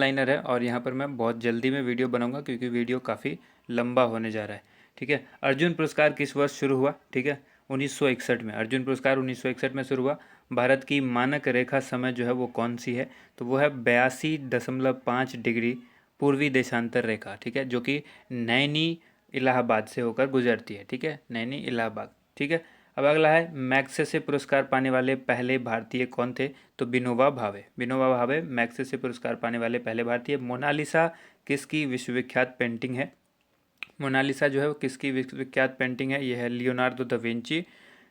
Liner है और यहाँ पर मैं बहुत जल्दी में वीडियो बनाऊंगा क्योंकि वीडियो काफ़ी लंबा होने जा रहा है। ठीक है, अर्जुन पुरस्कार किस वर्ष शुरू हुआ? ठीक है, 1961 में। अर्जुन पुरस्कार 1961 में शुरू हुआ। भारत की मानक रेखा समय जो है वो कौन सी है? तो वो है 82.5 डिग्री पूर्वी देशांतर रेखा। ठीक है, जो कि नैनी इलाहाबाद से होकर गुजरती है। ठीक है, नैनी इलाहाबाद। ठीक है, अब अगला है मैग्सेसे पुरस्कार पाने वाले पहले भारतीय कौन थे? तो विनोबा भावे। विनोबा भावे मैग्सेसे पुरस्कार पाने वाले पहले भारतीय। मोनालिसा किसकी विश्वविख्यात पेंटिंग है? मोनालिसा जो है वो किसकी विश्वविख्यात पेंटिंग है? यह है Leonardo da Vinci.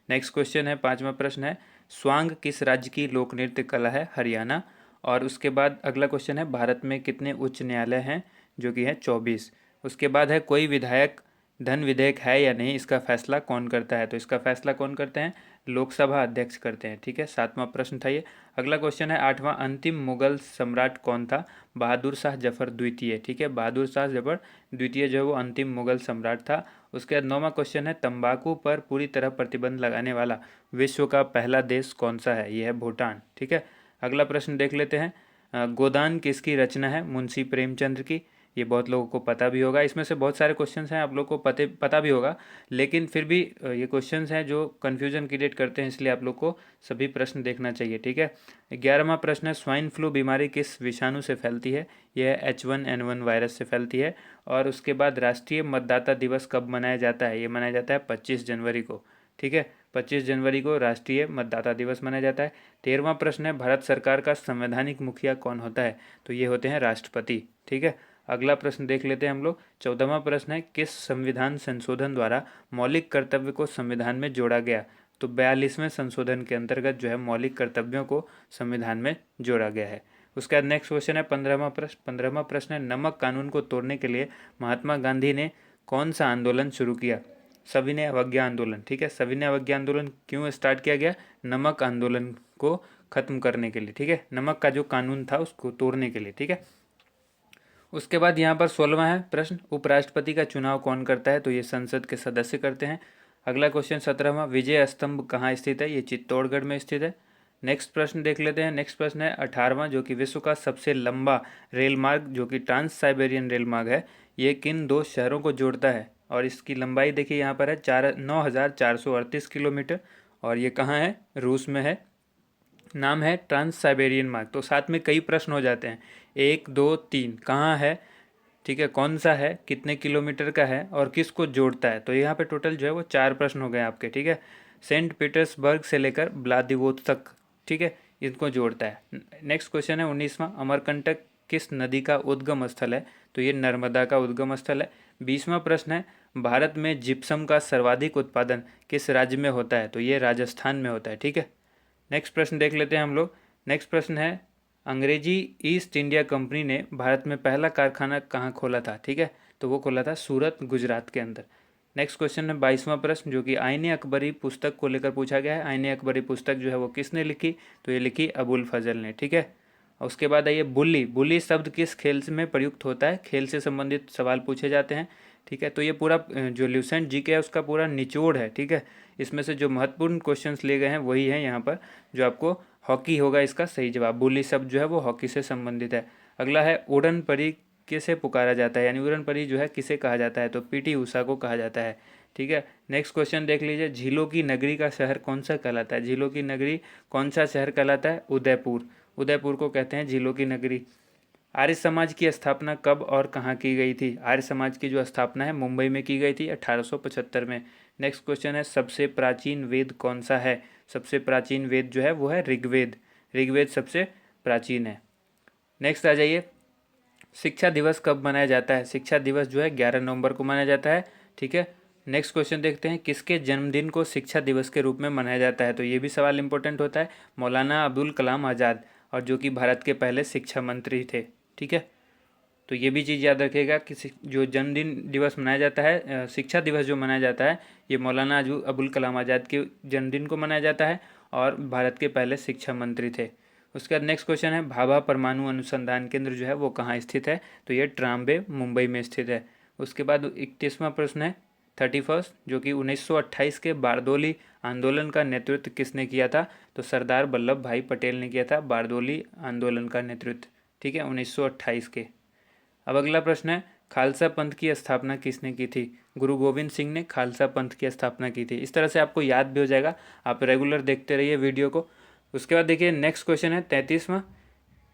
Next question है, पांचवा प्रश्न है, स्वांग किस राज्य की लोक नृत्य कला है? हरियाणा। और उसके बाद अगला क्वेश्चन है, भारत में कितने उच्च न्यायालय हैं? जो कि है 24। उसके बाद है, कोई विधायक धन विधेयक है या नहीं, इसका फैसला कौन करता है? तो इसका फैसला कौन करते हैं? लोकसभा अध्यक्ष करते हैं। ठीक है, सातवां प्रश्न था ये। अगला क्वेश्चन है, आठवां, अंतिम मुगल सम्राट कौन था? बहादुर शाह जफर द्वितीय। ठीक है, बहादुर शाह जफर द्वितीय जो है वो अंतिम मुगल सम्राट था। उसके बाद नौवां क्वेश्चन है, तंबाकू पर पूरी तरह प्रतिबंध लगाने वाला विश्व का पहला देश कौन सा है? यह है भूटान। ठीक है, अगला प्रश्न देख लेते हैं, गोदान किसकी रचना है? मुंशी प्रेमचंद्र की। ये बहुत लोगों को पता भी होगा। इसमें से बहुत सारे क्वेश्चंस हैं आप लोग को पता भी होगा, लेकिन फिर भी ये क्वेश्चंस हैं जो कन्फ्यूजन क्रिएट करते हैं, इसलिए आप लोग को सभी प्रश्न देखना चाहिए। ठीक है, 11वां प्रश्न है, स्वाइन फ्लू बीमारी किस विषाणु से फैलती है? यह H1N1 वायरस से फैलती है। और उसके बाद राष्ट्रीय मतदाता दिवस कब मनाया जाता है? ये मनाया जाता है 25 जनवरी को। ठीक है, 25 जनवरी को राष्ट्रीय मतदाता दिवस मनाया जाता है। 13वां प्रश्न है, भारत सरकार का संवैधानिक मुखिया कौन होता है? तो ये होते हैं राष्ट्रपति। ठीक है, अगला प्रश्न देख लेते हैं हम लोग। 14वां प्रश्न है, किस संविधान संशोधन द्वारा मौलिक कर्तव्य को संविधान में जोड़ा गया? तो 42वें संशोधन के अंतर्गत जो है मौलिक कर्तव्यों को संविधान में जोड़ा गया है। उसके बाद नेक्स्ट क्वेश्चन है 15वां प्रश्न है, नमक कानून को तोड़ने के लिए महात्मा गांधी ने कौन सा आंदोलन शुरू किया? सविनय अवज्ञा आंदोलन। ठीक है, सविनय अवज्ञा आंदोलन क्यों स्टार्ट किया गया? नमक आंदोलन को खत्म करने के लिए। ठीक है, नमक का जो कानून था उसको तोड़ने के लिए। ठीक है, उसके बाद यहाँ पर 16वां है प्रश्न, उपराष्ट्रपति का चुनाव कौन करता है? तो ये संसद के सदस्य करते हैं। अगला क्वेश्चन 17वां, विजय स्तंभ कहाँ स्थित है? ये चित्तौड़गढ़ में स्थित है। नेक्स्ट प्रश्न देख लेते हैं। नेक्स्ट प्रश्न है 18वां, जो कि विश्व का सबसे लंबा रेल मार्ग जो कि ट्रांस साइबेरियन रेल मार्ग है, ये किन दो शहरों को जोड़ता है? और इसकी लंबाई देखिए यहाँ पर है 9,438 किलोमीटर। और ये कहाँ है? रूस में है। नाम है ट्रांस साइबेरियन मार्ग। तो साथ में कई प्रश्न हो जाते हैं, 1 2 3, कहाँ है? ठीक है, कौन सा है, कितने किलोमीटर का है और किसको जोड़ता है? तो यहाँ पे टोटल जो है वो 4 प्रश्न हो गए आपके। ठीक है, सेंट पीटर्सबर्ग से लेकर व्लादिवोस्तोक, ठीक है, इनको जोड़ता है। नेक्स्ट क्वेश्चन है 19वां, अमरकंटक किस नदी का उद्गम स्थल है? तो ये नर्मदा का उद्गम स्थल है। 20वां प्रश्न है, भारत में जिप्सम का सर्वाधिक उत्पादन किस राज्य में होता है? तो ये राजस्थान में होता है। ठीक है, नेक्स्ट प्रश्न देख लेते हैं हम लोग। नेक्स्ट प्रश्न है, अंग्रेजी ईस्ट इंडिया कंपनी ने भारत में पहला कारखाना कहाँ खोला था? ठीक है, तो वो खोला था सूरत, गुजरात के अंदर। नेक्स्ट क्वेश्चन है 22वां प्रश्न, जो कि आईने अकबरी पुस्तक को लेकर पूछा गया है। आईने अकबरी पुस्तक जो है वो किसने लिखी? तो ये लिखी अबुल फजल ने। ठीक है, और उसके बाद आइए, बुल्ली। बुल्ली शब्द किस खेल में प्रयुक्त होता है? खेल से संबंधित सवाल पूछे जाते हैं। ठीक है, तो ये पूरा जो ल्यूसेंट जीके है उसका पूरा निचोड़ है। ठीक है, इसमें से जो महत्वपूर्ण क्वेश्चंस लिए गए हैं वही हैं यहाँ पर, जो आपको हॉकी होगा इसका सही जवाब। बुल्ली शब्द जो है वो हॉकी से संबंधित है। अगला है, उड़न परी किसे पुकारा जाता है? यानी उड़न परी जो है किसे कहा जाता है? तो पीटी उषा को कहा जाता है। ठीक है, नेक्स्ट क्वेश्चन देख लीजिए, झीलों की नगरी का शहर कौन सा कहलाता है? झीलों की नगरी कौन सा शहर कहलाता है? उदयपुर। उदयपुर को कहते हैं झीलों की नगरी। आर्य समाज की स्थापना कब और कहाँ की गई थी? आर्य समाज की जो स्थापना है मुंबई में की गई थी 1875 में। नेक्स्ट क्वेश्चन है, सबसे प्राचीन वेद कौन सा है? सबसे प्राचीन वेद जो है वो है ऋग्वेद। ऋग्वेद सबसे प्राचीन है। नेक्स्ट आ जाइए, शिक्षा दिवस कब मनाया जाता है? शिक्षा दिवस जो है 11 नवंबर को मनाया जाता है। ठीक है, नेक्स्ट क्वेश्चन देखते हैं, किसके जन्मदिन को शिक्षा दिवस के रूप में मनाया जाता है? तो ये भी सवाल इंपॉर्टेंट होता है, मौलाना अब्दुल कलाम आज़ाद, और जो कि भारत के पहले शिक्षा मंत्री थे। ठीक है, तो ये भी चीज़ याद रखिएगा कि जो जन्मदिन दिवस मनाया जाता है, शिक्षा दिवस जो मनाया जाता है, ये मौलाना अबुल कलाम आज़ाद के जन्मदिन को मनाया जाता है और भारत के पहले शिक्षा मंत्री थे। उसके बाद नेक्स्ट क्वेश्चन है, भाभा परमाणु अनुसंधान केंद्र जो है वो कहाँ स्थित है? तो ये ट्राम्बे, मुंबई में स्थित है। उसके बाद 31वां प्रश्न है 31, जो कि 1928 के बारदोली आंदोलन का नेतृत्व किसने किया था? तो सरदार वल्लभ भाई पटेल ने किया था बारदोली आंदोलन का नेतृत्व। ठीक है, 1928 के। अब अगला प्रश्न है, खालसा पंथ की स्थापना किसने की थी? गुरु गोविंद सिंह ने खालसा पंथ की स्थापना की थी। इस तरह से आपको याद भी हो जाएगा, आप रेगुलर देखते रहिए वीडियो को। उसके बाद देखिए नेक्स्ट क्वेश्चन है 33वां,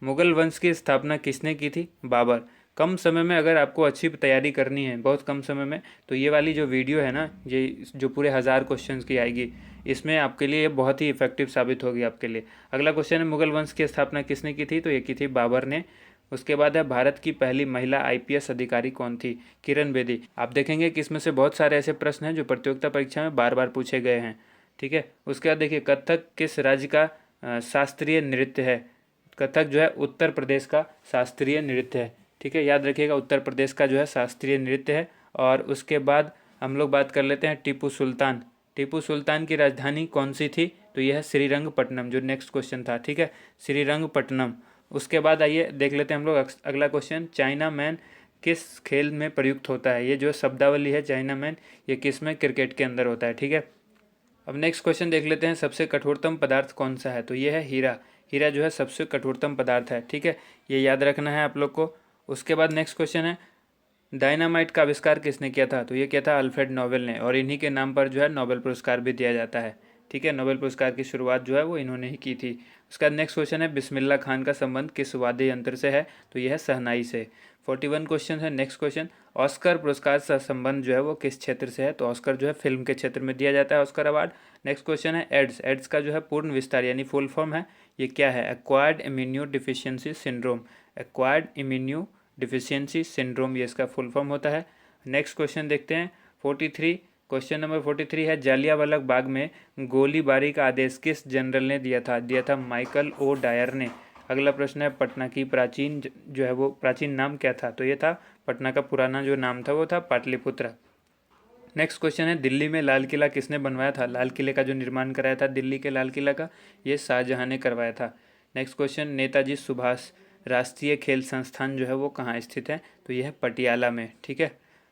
मुगल वंश की स्थापना किसने की थी? बाबर। कम समय में अगर आपको अच्छी तैयारी करनी है, बहुत कम समय में, तो ये वाली जो वीडियो है ना, ये जो पूरे 1000 क्वेश्चंस की आएगी, इसमें आपके लिए बहुत ही इफेक्टिव साबित होगी आपके लिए। अगला क्वेश्चन है, मुगल वंश की स्थापना किसने की थी? तो ये की थी बाबर ने। उसके बाद है, भारत की पहली महिला आईपीएस अधिकारी कौन थी? किरण बेदी। आप देखेंगे कि इसमें से बहुत सारे ऐसे प्रश्न हैं जो प्रतियोगिता परीक्षा में बार बार पूछे गए हैं। ठीक है, उसके बाद देखिए, कथक किस राज्य का शास्त्रीय नृत्य है? कथक जो है उत्तर प्रदेश का शास्त्रीय नृत्य है। ठीक है, याद रखिएगा, उत्तर प्रदेश का जो है शास्त्रीय नृत्य है। और उसके बाद हम लोग बात कर लेते हैं टीपू सुल्तान। टीपू सुल्तान की राजधानी कौन सी थी? तो यह है श्रीरंगपट्टनम, जो नेक्स्ट क्वेश्चन था। ठीक है, श्रीरंगपट्टनम। उसके बाद आइए देख लेते हैं हम लोग अगला क्वेश्चन, चाइना मैन किस खेल में प्रयुक्त होता है? ये जो शब्दावली है चाइना मैन, ये किस में? क्रिकेट के अंदर होता है। ठीक है, अब नेक्स्ट क्वेश्चन देख लेते हैं, सबसे कठोरतम पदार्थ कौन सा है? तो ये है हीरा। हीरा जो है सबसे कठोरतम पदार्थ है। ठीक है, ये याद रखना है आप लोग को। उसके बाद नेक्स्ट क्वेश्चन है, डायनामाइट का आविष्कार किसने किया था? तो ये किया था अल्फ्रेड नोबेल ने, और इन्हीं के नाम पर जो है नोबेल पुरस्कार भी दिया जाता है। ठीक है, नोबेल पुरस्कार की शुरुआत जो है वो इन्होंने ही की थी। उसका नेक्स्ट क्वेश्चन है, बिस्मिल्लाह खान का संबंध किस वाद्य यंत्र से है? तो यह है शहनाई से। 41 क्वेश्चन है। नेक्स्ट क्वेश्चन, ऑस्कर पुरस्कार का संबंध जो है वो किस क्षेत्र से है? तो ऑस्कर जो है फिल्म के क्षेत्र में दिया जाता है, ऑस्कर अवार्ड। नेक्स्ट क्वेश्चन है, एड्स। एड्स का जो है पूर्ण विस्तार यानी फुल फॉर्म है, ये क्या है? Acquired immuno deficiency syndrome. Acquired immuno deficiency syndrome, ये इसका फुल फॉर्म होता है। नेक्स्ट क्वेश्चन देखते हैं 43। क्वेश्चन नंबर 43 है, जालियांवाला बाग में गोलीबारी का आदेश किस जनरल ने दिया था? दिया था माइकल ओ डायर ने। अगला प्रश्न है, पटना की प्राचीन जो है वो प्राचीन नाम क्या था? तो ये था, पटना का पुराना जो नाम था वो था पाटलिपुत्र। नेक्स्ट क्वेश्चन है, दिल्ली में लाल किला किसने बनवाया था? लाल किले का जो निर्माण कराया था दिल्ली के लाल किला का, ये शाहजहां ने करवाया था। नेक्स्ट क्वेश्चन, नेताजी सुभाष राष्ट्रीय खेल संस्थान जो है वो कहाँ स्थित है? तो यह है पटियाला में। ठीक है,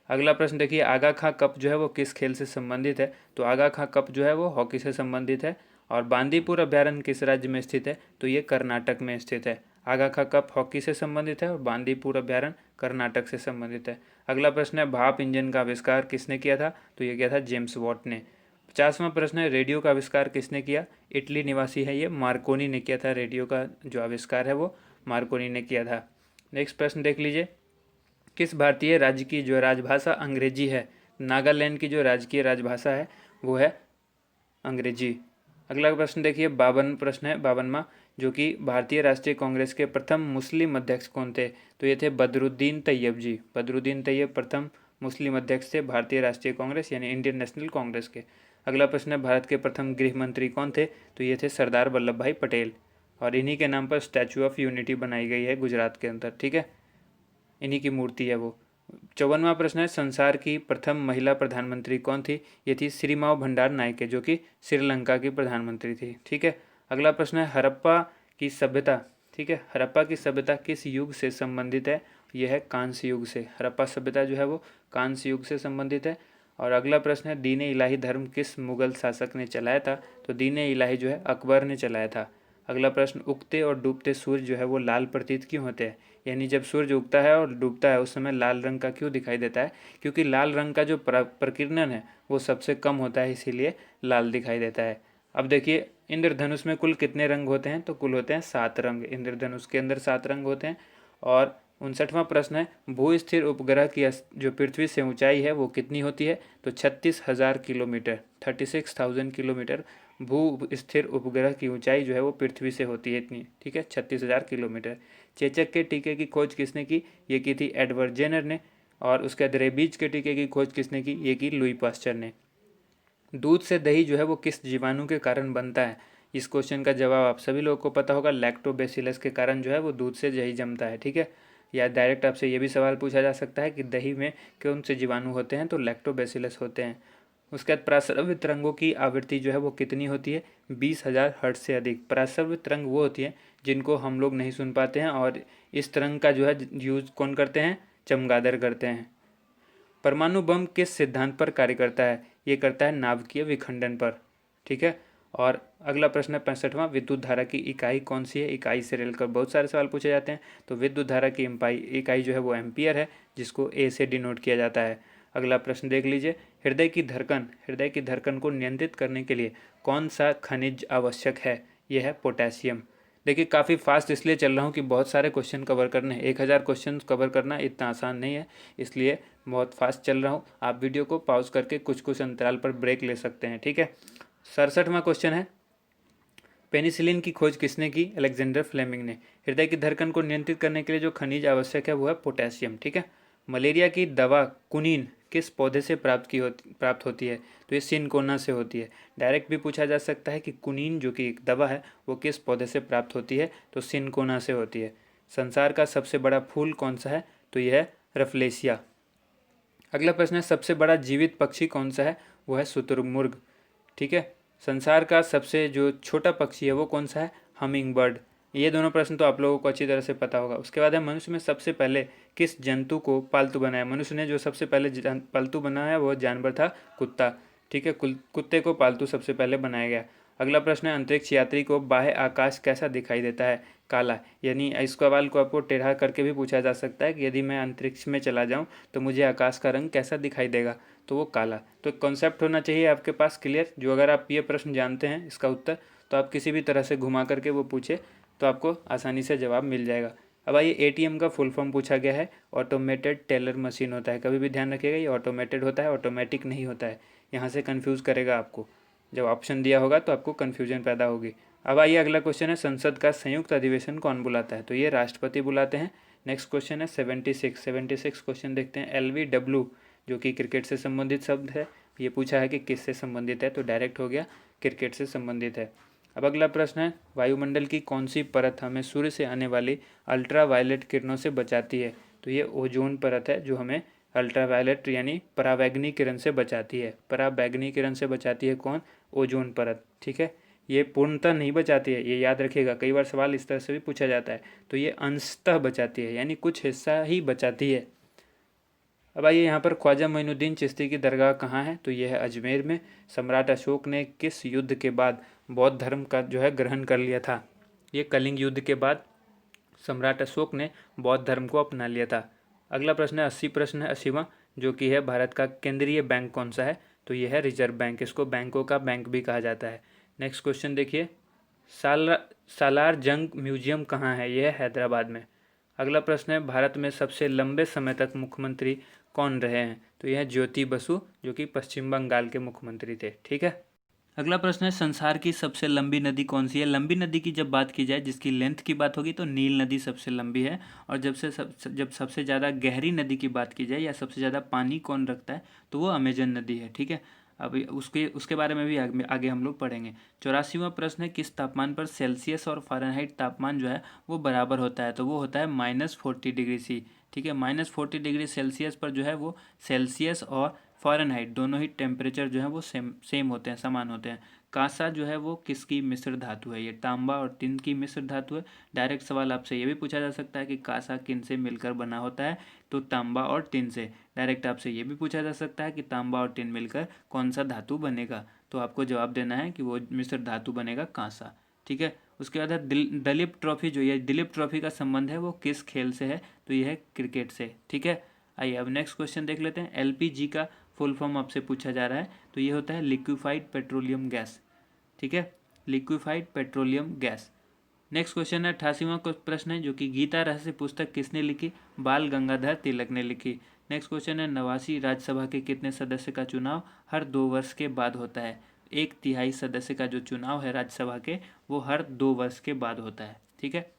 अगला प्रश्न देखिए, आगा खां कप जो है वो किस खेल से संबंधित है? तो आगा खां कप जो है वो हॉकी से संबंधित है। और बांदीपुर अभ्यारण्य किस राज्य में स्थित है? तो ये कर्नाटक में स्थित है। आगा खां कप हॉकी से संबंधित है और बांदीपुर अभ्यारण्य कर्नाटक से संबंधित है। अगला प्रश्न है, भाप इंजन का आविष्कार किसने किया था? तो ये किया था जेम्स वॉट ने। 50वां प्रश्न है, रेडियो का आविष्कार किसने किया? इटली निवासी है ये मार्कोनी ने किया था। रेडियो का जो आविष्कार है वो मार्कोनी ने किया था। नेक्स्ट प्रश्न देख लीजिए, किस भारतीय राज्य की जो राजभाषा अंग्रेजी है? नागालैंड की जो राजकीय राजभाषा है वो है अंग्रेजी। अगला प्रश्न देखिए, 52 प्रश्न है 52वां, जो कि भारतीय राष्ट्रीय कांग्रेस के प्रथम मुस्लिम अध्यक्ष कौन थे? तो ये थे बदरुद्दीन तैयब जी। बदरुद्दीन तैयब प्रथम मुस्लिम अध्यक्ष थे भारतीय राष्ट्रीय कांग्रेस यानी इंडियन नेशनल कांग्रेस के। अगला प्रश्न है, भारत के प्रथम गृह मंत्री कौन थे? तो ये थे सरदार वल्लभ भाई पटेल, और इन्हीं के नाम पर स्टैचू ऑफ यूनिटी बनाई गई है गुजरात के अंदर। ठीक है, इन्हीं की मूर्ति है वो। 54वां प्रश्न है, संसार की प्रथम महिला प्रधानमंत्री कौन थी? ये थी श्रीमाव भंडार नायके, जो कि श्रीलंका की प्रधानमंत्री थी। ठीक है, अगला प्रश्न है, हड़प्पा की सभ्यता। ठीक है, हड़प्पा की सभ्यता किस युग से संबंधित है? यह है कांस्य युग से। हड़प्पा सभ्यता जो है वो कांस्य युग से संबंधित है। और अगला प्रश्न है, दीन इलाही धर्म किस मुगल शासक ने चलाया था? तो दीन इलाही जो है अकबर ने चलाया था। अगला प्रश्न, उगते और डूबते सूर्य जो है वो लाल प्रतीत क्यों होते हैं? यानी जब सूर्य उगता है और डूबता है उस समय लाल रंग का क्यों दिखाई देता है? क्योंकि लाल रंग का जो प्रकीर्णन है वो सबसे कम होता है, इसीलिए लाल दिखाई देता है। अब देखिए, इंद्रधनुष में कुल कितने रंग होते हैं? तो कुल होते हैं 7 रंग। इंद्रधनुष के अंदर 7 रंग होते हैं। और 59वां प्रश्न है, भू स्थिर उपग्रह की जो पृथ्वी से ऊंचाई है वो कितनी होती है? तो 36,000 किलोमीटर, 36,000 किलोमीटर भू स्थिर उपग्रह की ऊंचाई जो है वो पृथ्वी से होती है इतनी। ठीक है, 36,000 किलोमीटर। चेचक के टीके की खोज किसने की? ये की थी एडवर्ड जेनर ने। और उसके बाद रेबीज के टीके की खोज किसने की? ये की लुई पास्चर ने। दूध से दही जो है वो किस जीवाणु के कारण बनता है? इस क्वेश्चन का जवाब आप सभी लोगों को पता होगा, लैक्टोबैसिलस के कारण जो है वो दूध से दही जमता है। ठीक है, या डायरेक्ट आपसे ये भी सवाल पूछा जा सकता है कि दही में कौन से जीवाणु होते हैं? तो लैक्टोबैसिलस होते हैं। उसके बाद प्रासरव्य तरंगों की आवृत्ति जो है वो कितनी होती है? 20,000 हर्ट्ज से अधिक। प्रासरव्य तरंग वो होती है जिनको हम लोग नहीं सुन पाते हैं, और इस तरंग का जो है यूज कौन करते हैं? चमगादड़ करते हैं। परमाणु बम किस सिद्धांत पर कार्य करता है? ये करता है नाभिकीय विखंडन पर। ठीक है, और अगला प्रश्न है 65वां, विद्युत धारा की इकाई कौन सी है। इकाई से रिलेटेड बहुत सारे सवाल पूछे जाते हैं। तो विद्युत धारा की इकाई जो है वो एम्पियर है, जिसको ए से डिनोट किया जाता है। अगला प्रश्न देख लीजिए, हृदय की धड़कन को नियंत्रित करने के लिए कौन सा खनिज आवश्यक है। यह है पोटेशियम। देखिए काफ़ी फास्ट इसलिए चल रहा हूँ कि बहुत सारे क्वेश्चन कवर करने हैं। 1000 क्वेश्चन कवर करना इतना आसान नहीं है, इसलिए बहुत फास्ट चल रहा हूँ। आप वीडियो को पॉज करके कुछ कुछ अंतराल पर ब्रेक ले सकते हैं, ठीक है। 67वां क्वेश्चन है, पेनिसिलिन की खोज किसने की। अलेक्जेंडर फ्लेमिंग ने। हृदय की धड़कन को नियंत्रित करने के लिए जो खनिज आवश्यक है वो है पोटेशियम, ठीक है। मलेरिया की दवा कुनीन किस पौधे से प्राप्त होती है। तो ये सिनकोना से होती है। डायरेक्ट भी पूछा जा सकता है कि कुनीन जो कि एक दवा है वो किस पौधे से प्राप्त होती है, तो सिनकोना से होती है। संसार का सबसे बड़ा फूल कौन सा है, तो यह है रफलेसिया। अगला प्रश्न है, सबसे बड़ा जीवित पक्षी कौन सा है। वो है शुतुरमुर्ग, ठीक है। संसार का सबसे जो छोटा पक्षी है वो कौन सा है, हमिंग बर्ड। ये दोनों प्रश्न तो आप लोगों को अच्छी तरह से पता होगा। उसके बाद है, मनुष्य में सबसे पहले किस जंतु को पालतू बनाया। मनुष्य ने जो सबसे पहले पालतू बनाया वो जानवर था कुत्ता, ठीक है। कुत्ते को पालतू सबसे पहले बनाया गया। अगला प्रश्न है, अंतरिक्ष यात्री को बाह्य आकाश कैसा दिखाई देता है। काला। यानी इस सवाल को आपको टेढ़ा करके भी पूछा जा सकता है कि यदि मैं अंतरिक्ष में चला जाऊं तो मुझे आकाश का रंग कैसा दिखाई देगा, तो वो काला। तो एक कॉन्सेप्ट होना चाहिए आपके पास क्लियर, जो अगर आप ये प्रश्न जानते हैं इसका उत्तर, तो आप किसी भी तरह से घुमा करके वो पूछे तो आपको आसानी से जवाब मिल जाएगा। अब आइए, एटीएम का फुल फॉर्म पूछा गया है। ऑटोमेटेड टेलर मशीन होता है। कभी भी ध्यान रखिएगा, ये ऑटोमेटेड होता है, ऑटोमेटिक नहीं होता है। यहाँ से कन्फ्यूज़ करेगा आपको, जब ऑप्शन दिया होगा तो आपको कन्फ्यूजन पैदा होगी। अब आइए, अगला क्वेश्चन है, संसद का संयुक्त अधिवेशन कौन बुलाता है। तो ये राष्ट्रपति बुलाते हैं। नेक्स्ट क्वेश्चन है 76 क्वेश्चन देखते हैं। LBW जो कि क्रिकेट से संबंधित शब्द है, ये पूछा है कि किससे संबंधित है, तो डायरेक्ट हो गया क्रिकेट से संबंधित है। अब अगला प्रश्न है, वायुमंडल की कौन सी परत हमें सूर्य से आने वाली अल्ट्रा वायलेट किरणों से बचाती है। तो ये ओजोन परत है, जो हमें अल्ट्रा वायलेट यानी पराबैंगनी किरण से बचाती है। पराबैंगनी किरण से बचाती है कौन, ओजोन परत, ठीक है। ये पूर्णतः नहीं बचाती है, ये याद रखिएगा, कई बार सवाल इस तरह से भी पूछा जाता है। तो ये अंशतः बचाती है, यानी कुछ हिस्सा ही बचाती है। अब आइए, यहाँ पर ख्वाजा मोइनुद्दीन चिश्ती की दरगाह कहाँ है। तो यह है अजमेर में। सम्राट अशोक ने किस युद्ध के बाद बौद्ध धर्म का जो है ग्रहण कर लिया था। ये कलिंग युद्ध के बाद सम्राट अशोक ने बौद्ध धर्म को अपना लिया था। अगला प्रश्न है 80वां, जो कि है भारत का केंद्रीय बैंक कौन सा है। तो यह है रिजर्व बैंक। इसको बैंकों का बैंक भी कहा जाता है। नेक्स्ट क्वेश्चन देखिए, सालार जंग म्यूजियम कहाँ है। यह है हैदराबाद में। अगला प्रश्न है, भारत में सबसे लंबे समय तक मुख्यमंत्री कौन रहे हैं। तो यह ज्योति बसु, जो कि पश्चिम बंगाल के मुख्यमंत्री थे, ठीक है। अगला प्रश्न है, संसार की सबसे लंबी नदी कौन सी है। लंबी नदी की जब बात की जाए, जिसकी लेंथ की बात होगी, तो नील नदी सबसे लंबी है। और जब सबसे ज़्यादा गहरी नदी की बात की जाए या सबसे ज़्यादा पानी कौन रखता है, तो वो अमेजन नदी है, ठीक है। अब उसके बारे में भी आगे हम लोग पढ़ेंगे। 84वां प्रश्न है, किस तापमान पर सेल्सियस और फ़ारेनहाइट तापमान जो है वो बराबर होता है। तो वो होता है -40°C, ठीक है। -40°C पर जो है वो सेल्सियस और फ़ारेनहाइट दोनों ही टेम्परेचर जो है वो सेम होते हैं, समान होते हैं। कांसा जो है वो किसकी मिश्र धातु है। ये तांबा और टिन की मिश्र धातु है। डायरेक्ट सवाल आपसे ये भी पूछा जा सकता है कि कांसा किन से मिलकर बना होता है। तो तांबा और टिन से। डायरेक्ट आपसे ये भी पूछा जा सकता है कि तांबा और टिन मिलकर कौन सा धातु बनेगा। तो आपको जवाब देना है कि वो मिश्र धातु बनेगा कांसा, ठीक है। उसके बाद है दलीप ट्रॉफी। जो ये दिलीप ट्रॉफी का संबंध है वो किस खेल से है। तो यह है क्रिकेट से, ठीक है। आइए अब नेक्स्ट क्वेश्चन देख लेते हैं। LPG का फुल फॉर्म आपसे पूछा जा रहा है। तो ये होता है लिक्विफाइड पेट्रोलियम गैस, ठीक है। Liquefied petroleum gas. Next question है 88वां प्रश्न है, जो कि गीता रहस्य पुस्तक किसने लिखी। बाल गंगाधर तिलक ने लिखी। नेक्स्ट क्वेश्चन है, 89वीं राज्यसभा के कितने सदस्य का चुनाव हर 2 वर्ष के बाद होता है। 1/3 सदस्य का जो चुनाव है राज्यसभा के, वो हर 2 वर्ष के बाद होता है, ठीक है।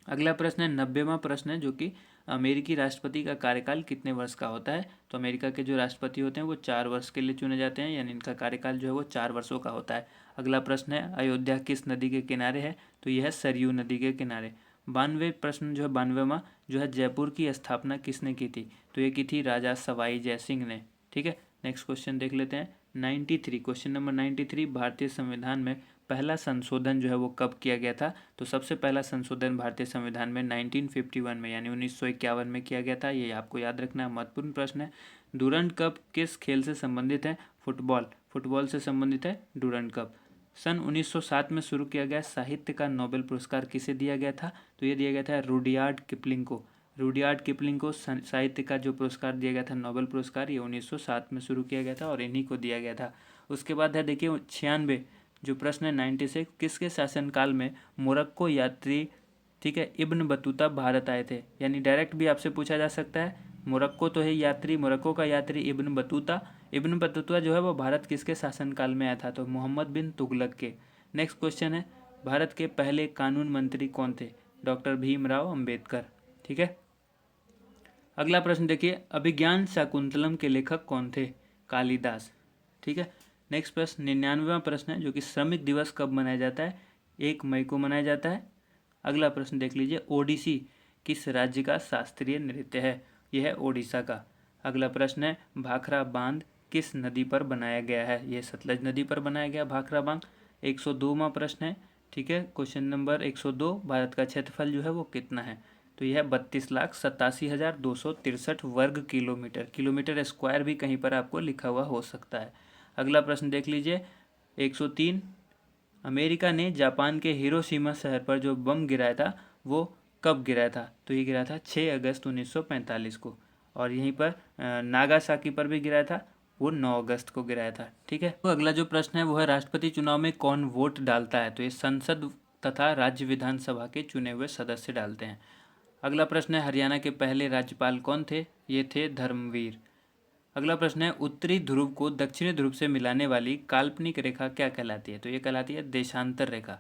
अगला प्रश्न है 90वां प्रश्न है, जो कि अमेरिकी राष्ट्रपति का कार्यकाल कितने वर्ष का होता है। तो अमेरिका के जो राष्ट्रपति होते हैं वो 4 वर्ष के लिए चुने जाते हैं, यानी इनका कार्यकाल जो है वो 4 वर्षों का होता है। अगला प्रश्न है, अयोध्या किस नदी के किनारे है। तो यह है सरयू नदी के किनारे। 92 प्रश्न जो है 92वां, जो है जयपुर की स्थापना किसने की थी। तो ये की थी राजा सवाई जय सिंह ने, ठीक है। नेक्स्ट क्वेश्चन देख लेते हैं 93, क्वेश्चन नंबर 93, भारतीय संविधान में पहला संशोधन जो है वो कब किया गया था। तो सबसे पहला संशोधन भारतीय संविधान में 1951 में, यानी 1951 में किया गया था। ये आपको याद रखना है, महत्वपूर्ण प्रश्न है। डूरंड कप किस खेल से संबंधित है। फुटबॉल से संबंधित है डूरंड कप। सन 1907 में शुरू किया गया साहित्य का नोबेल पुरस्कार किसे दिया गया था? तो ये दिया गया था रुडयार्ड किपलिंग को। रुडयार्ड किपलिंग को साहित्य का जो पुरस्कार दिया गया था, नोबेल पुरस्कार, ये 1907 में शुरू किया गया था और इन्हीं को दिया गया था। उसके बाद है देखिए 96 जो प्रश्न है 96, किसके शासनकाल में मोरक्को यात्री, ठीक है, इब्न बतूता भारत आए थे? यानी डायरेक्ट भी आपसे पूछा जा सकता है। मोरक्को तो है यात्री, मोरक्को का यात्री इब्न बतूता, इब्न बतूता जो है वो भारत किसके शासनकाल में आया था? तो मोहम्मद बिन तुगलक के। नेक्स्ट क्वेश्चन है, भारत के पहले कानून मंत्री कौन थे? डॉक्टर भीमराव अंबेडकर। ठीक है। अगला प्रश्न देखिए, अभिज्ञान शाकुंतलम के लेखक कौन थे? कालिदास। ठीक है। नेक्स्ट प्रश्न 99वां प्रश्न है, जो कि श्रमिक दिवस कब मनाया जाता है? 1 मई को मनाया जाता है। अगला प्रश्न देख लीजिए, ओडिसी किस राज्य का शास्त्रीय नृत्य है? यह है ओडिशा का। अगला प्रश्न है, भाखड़ा बांध किस नदी पर बनाया गया है? यह सतलज नदी पर बनाया गया भाखड़ा बांध। 102वां प्रश्न है, ठीक है, क्वेश्चन नंबर 102, भारत का क्षेत्रफल जो है वो कितना है? तो यह 32,87,263 वर्ग किलोमीटर। किलोमीटर स्क्वायर भी कहीं पर आपको लिखा हुआ हो सकता है। अगला प्रश्न देख लीजिए 103, अमेरिका ने जापान के हिरोशिमा शहर पर जो बम गिराया था वो कब गिराया था? तो ये गिरा था 6 अगस्त 1945 को। और यहीं पर नागासाकी पर भी गिराया था, वो 9 अगस्त को गिराया था। ठीक है। तो अगला जो प्रश्न है वो है, राष्ट्रपति चुनाव में कौन वोट डालता है? तो ये संसद तथा राज्य विधानसभा के चुने हुए सदस्य डालते हैं। अगला प्रश्न है, हरियाणा के पहले राज्यपाल कौन थे? ये थे धर्मवीर। अगला प्रश्न है, उत्तरी ध्रुव को दक्षिणी ध्रुव से मिलाने वाली काल्पनिक रेखा क्या कहलाती है? तो ये कहलाती है देशांतर रेखा।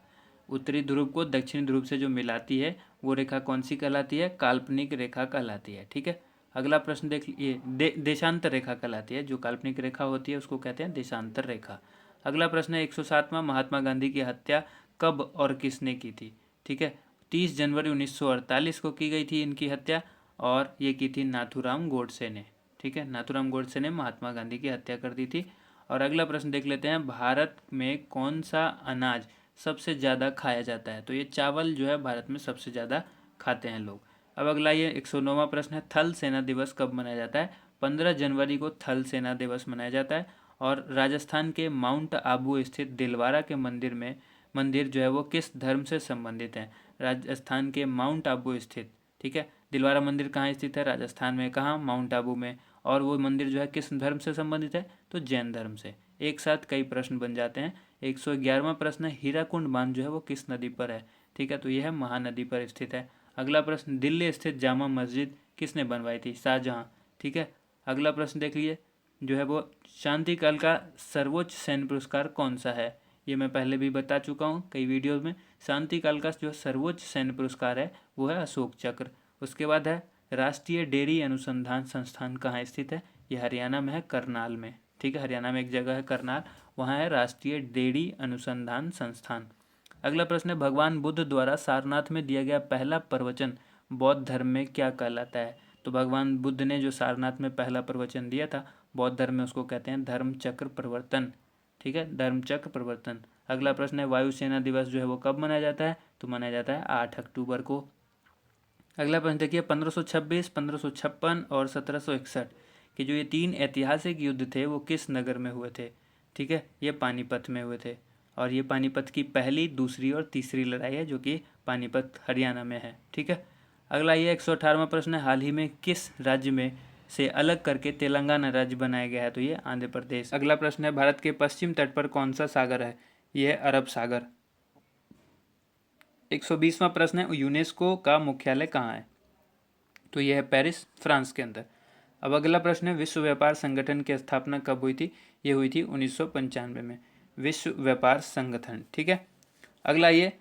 उत्तरी ध्रुव को दक्षिणी ध्रुव से जो मिलाती है वो रेखा कौन सी कहलाती है? काल्पनिक रेखा कहलाती है। ठीक है। अगला प्रश्न देख लीजिए, देशांतर रेखा कहलाती है, जो काल्पनिक रेखा होती है उसको कहते हैं देशांतर रेखा। अगला प्रश्न है, 107वां, महात्मा गांधी की हत्या कब और किसने की थी? ठीक है, 30 जनवरी 1948 को की गई थी इनकी हत्या, और ये की थी नाथूराम गोडसे ने। ठीक है, नाथूराम गोडसे ने महात्मा गांधी की हत्या कर दी थी। और अगला प्रश्न देख लेते हैं, भारत में कौन सा अनाज सबसे ज़्यादा खाया जाता है? तो ये चावल जो है भारत में सबसे ज़्यादा खाते हैं लोग। अब अगला ये 109वां प्रश्न है, थल सेना दिवस कब मनाया जाता है? 15 जनवरी को थल सेना दिवस मनाया जाता है। और राजस्थान के माउंट आबू स्थित दिलवारा के मंदिर जो है वो किस धर्म से संबंधित है? राजस्थान के माउंट आबू स्थित, ठीक है, दिलवारा मंदिर कहाँ स्थित है? राजस्थान में। कहाँ? माउंट आबू में। और वो मंदिर जो है किस धर्म से संबंधित है? तो जैन धर्म से। एक साथ कई प्रश्न बन जाते हैं। 111वां प्रश्न है, हीराकुंड बांध जो है वो किस नदी पर है? ठीक है, तो यह है महानदी पर स्थित है। अगला प्रश्न, दिल्ली स्थित जामा मस्जिद किसने बनवाई थी? शाहजहाँ। ठीक है। अगला प्रश्न देख लीजिए, जो है वो शांतिकाल का सर्वोच्च सैन्य पुरस्कार कौन सा है? ये मैं पहले भी बता चुका हूँ कई वीडियोज़ में। शांतिकाल का जो सर्वोच्च सैन्य पुरस्कार है वो है अशोक चक्र। उसके बाद है, राष्ट्रीय डेयरी अनुसंधान संस्थान कहाँ स्थित है? ये हरियाणा में है, करनाल में। ठीक है, हरियाणा में एक जगह है करनाल, वहाँ है राष्ट्रीय डेयरी अनुसंधान संस्थान। अगला प्रश्न है, भगवान बुद्ध द्वारा सारनाथ में दिया गया पहला प्रवचन बौद्ध धर्म में क्या कहलाता है? तो भगवान बुद्ध ने जो सारनाथ में पहला प्रवचन दिया था बौद्ध धर्म में, उसको कहते हैं धर्म चक्र प्रवर्तन। ठीक है, धर्म चक्र प्रवर्तन। अगला प्रश्न है, वायुसेना दिवस जो है वो कब मनाया जाता है? तो मनाया जाता है 8 अक्टूबर को। अगला प्रश्न देखिए, 1526, 1556 और 1761 के जो ये 3 ऐतिहासिक युद्ध थे वो किस नगर में हुए थे? ठीक है, ये पानीपत में हुए थे। और ये पानीपत की पहली, दूसरी और तीसरी लड़ाई है, जो कि पानीपत हरियाणा में है। ठीक है। अगला ये 118वां प्रश्न है, हाल ही में किस राज्य में से अलग करके तेलंगाना राज्य बनाया गया है? तो ये आंध्र प्रदेश। अगला प्रश्न है, भारत के पश्चिम तट पर कौन सा सागर है? यह है अरब सागर। 120वां प्रश्न है, यूनेस्को का मुख्यालय कहाँ है? तो यह है पेरिस, फ्रांस के अंदर। अब अगला प्रश्न है, विश्व व्यापार संगठन की स्थापना कब हुई थी? ये हुई थी 1995 में, विश्व व्यापार संगठन। ठीक है। अगला ये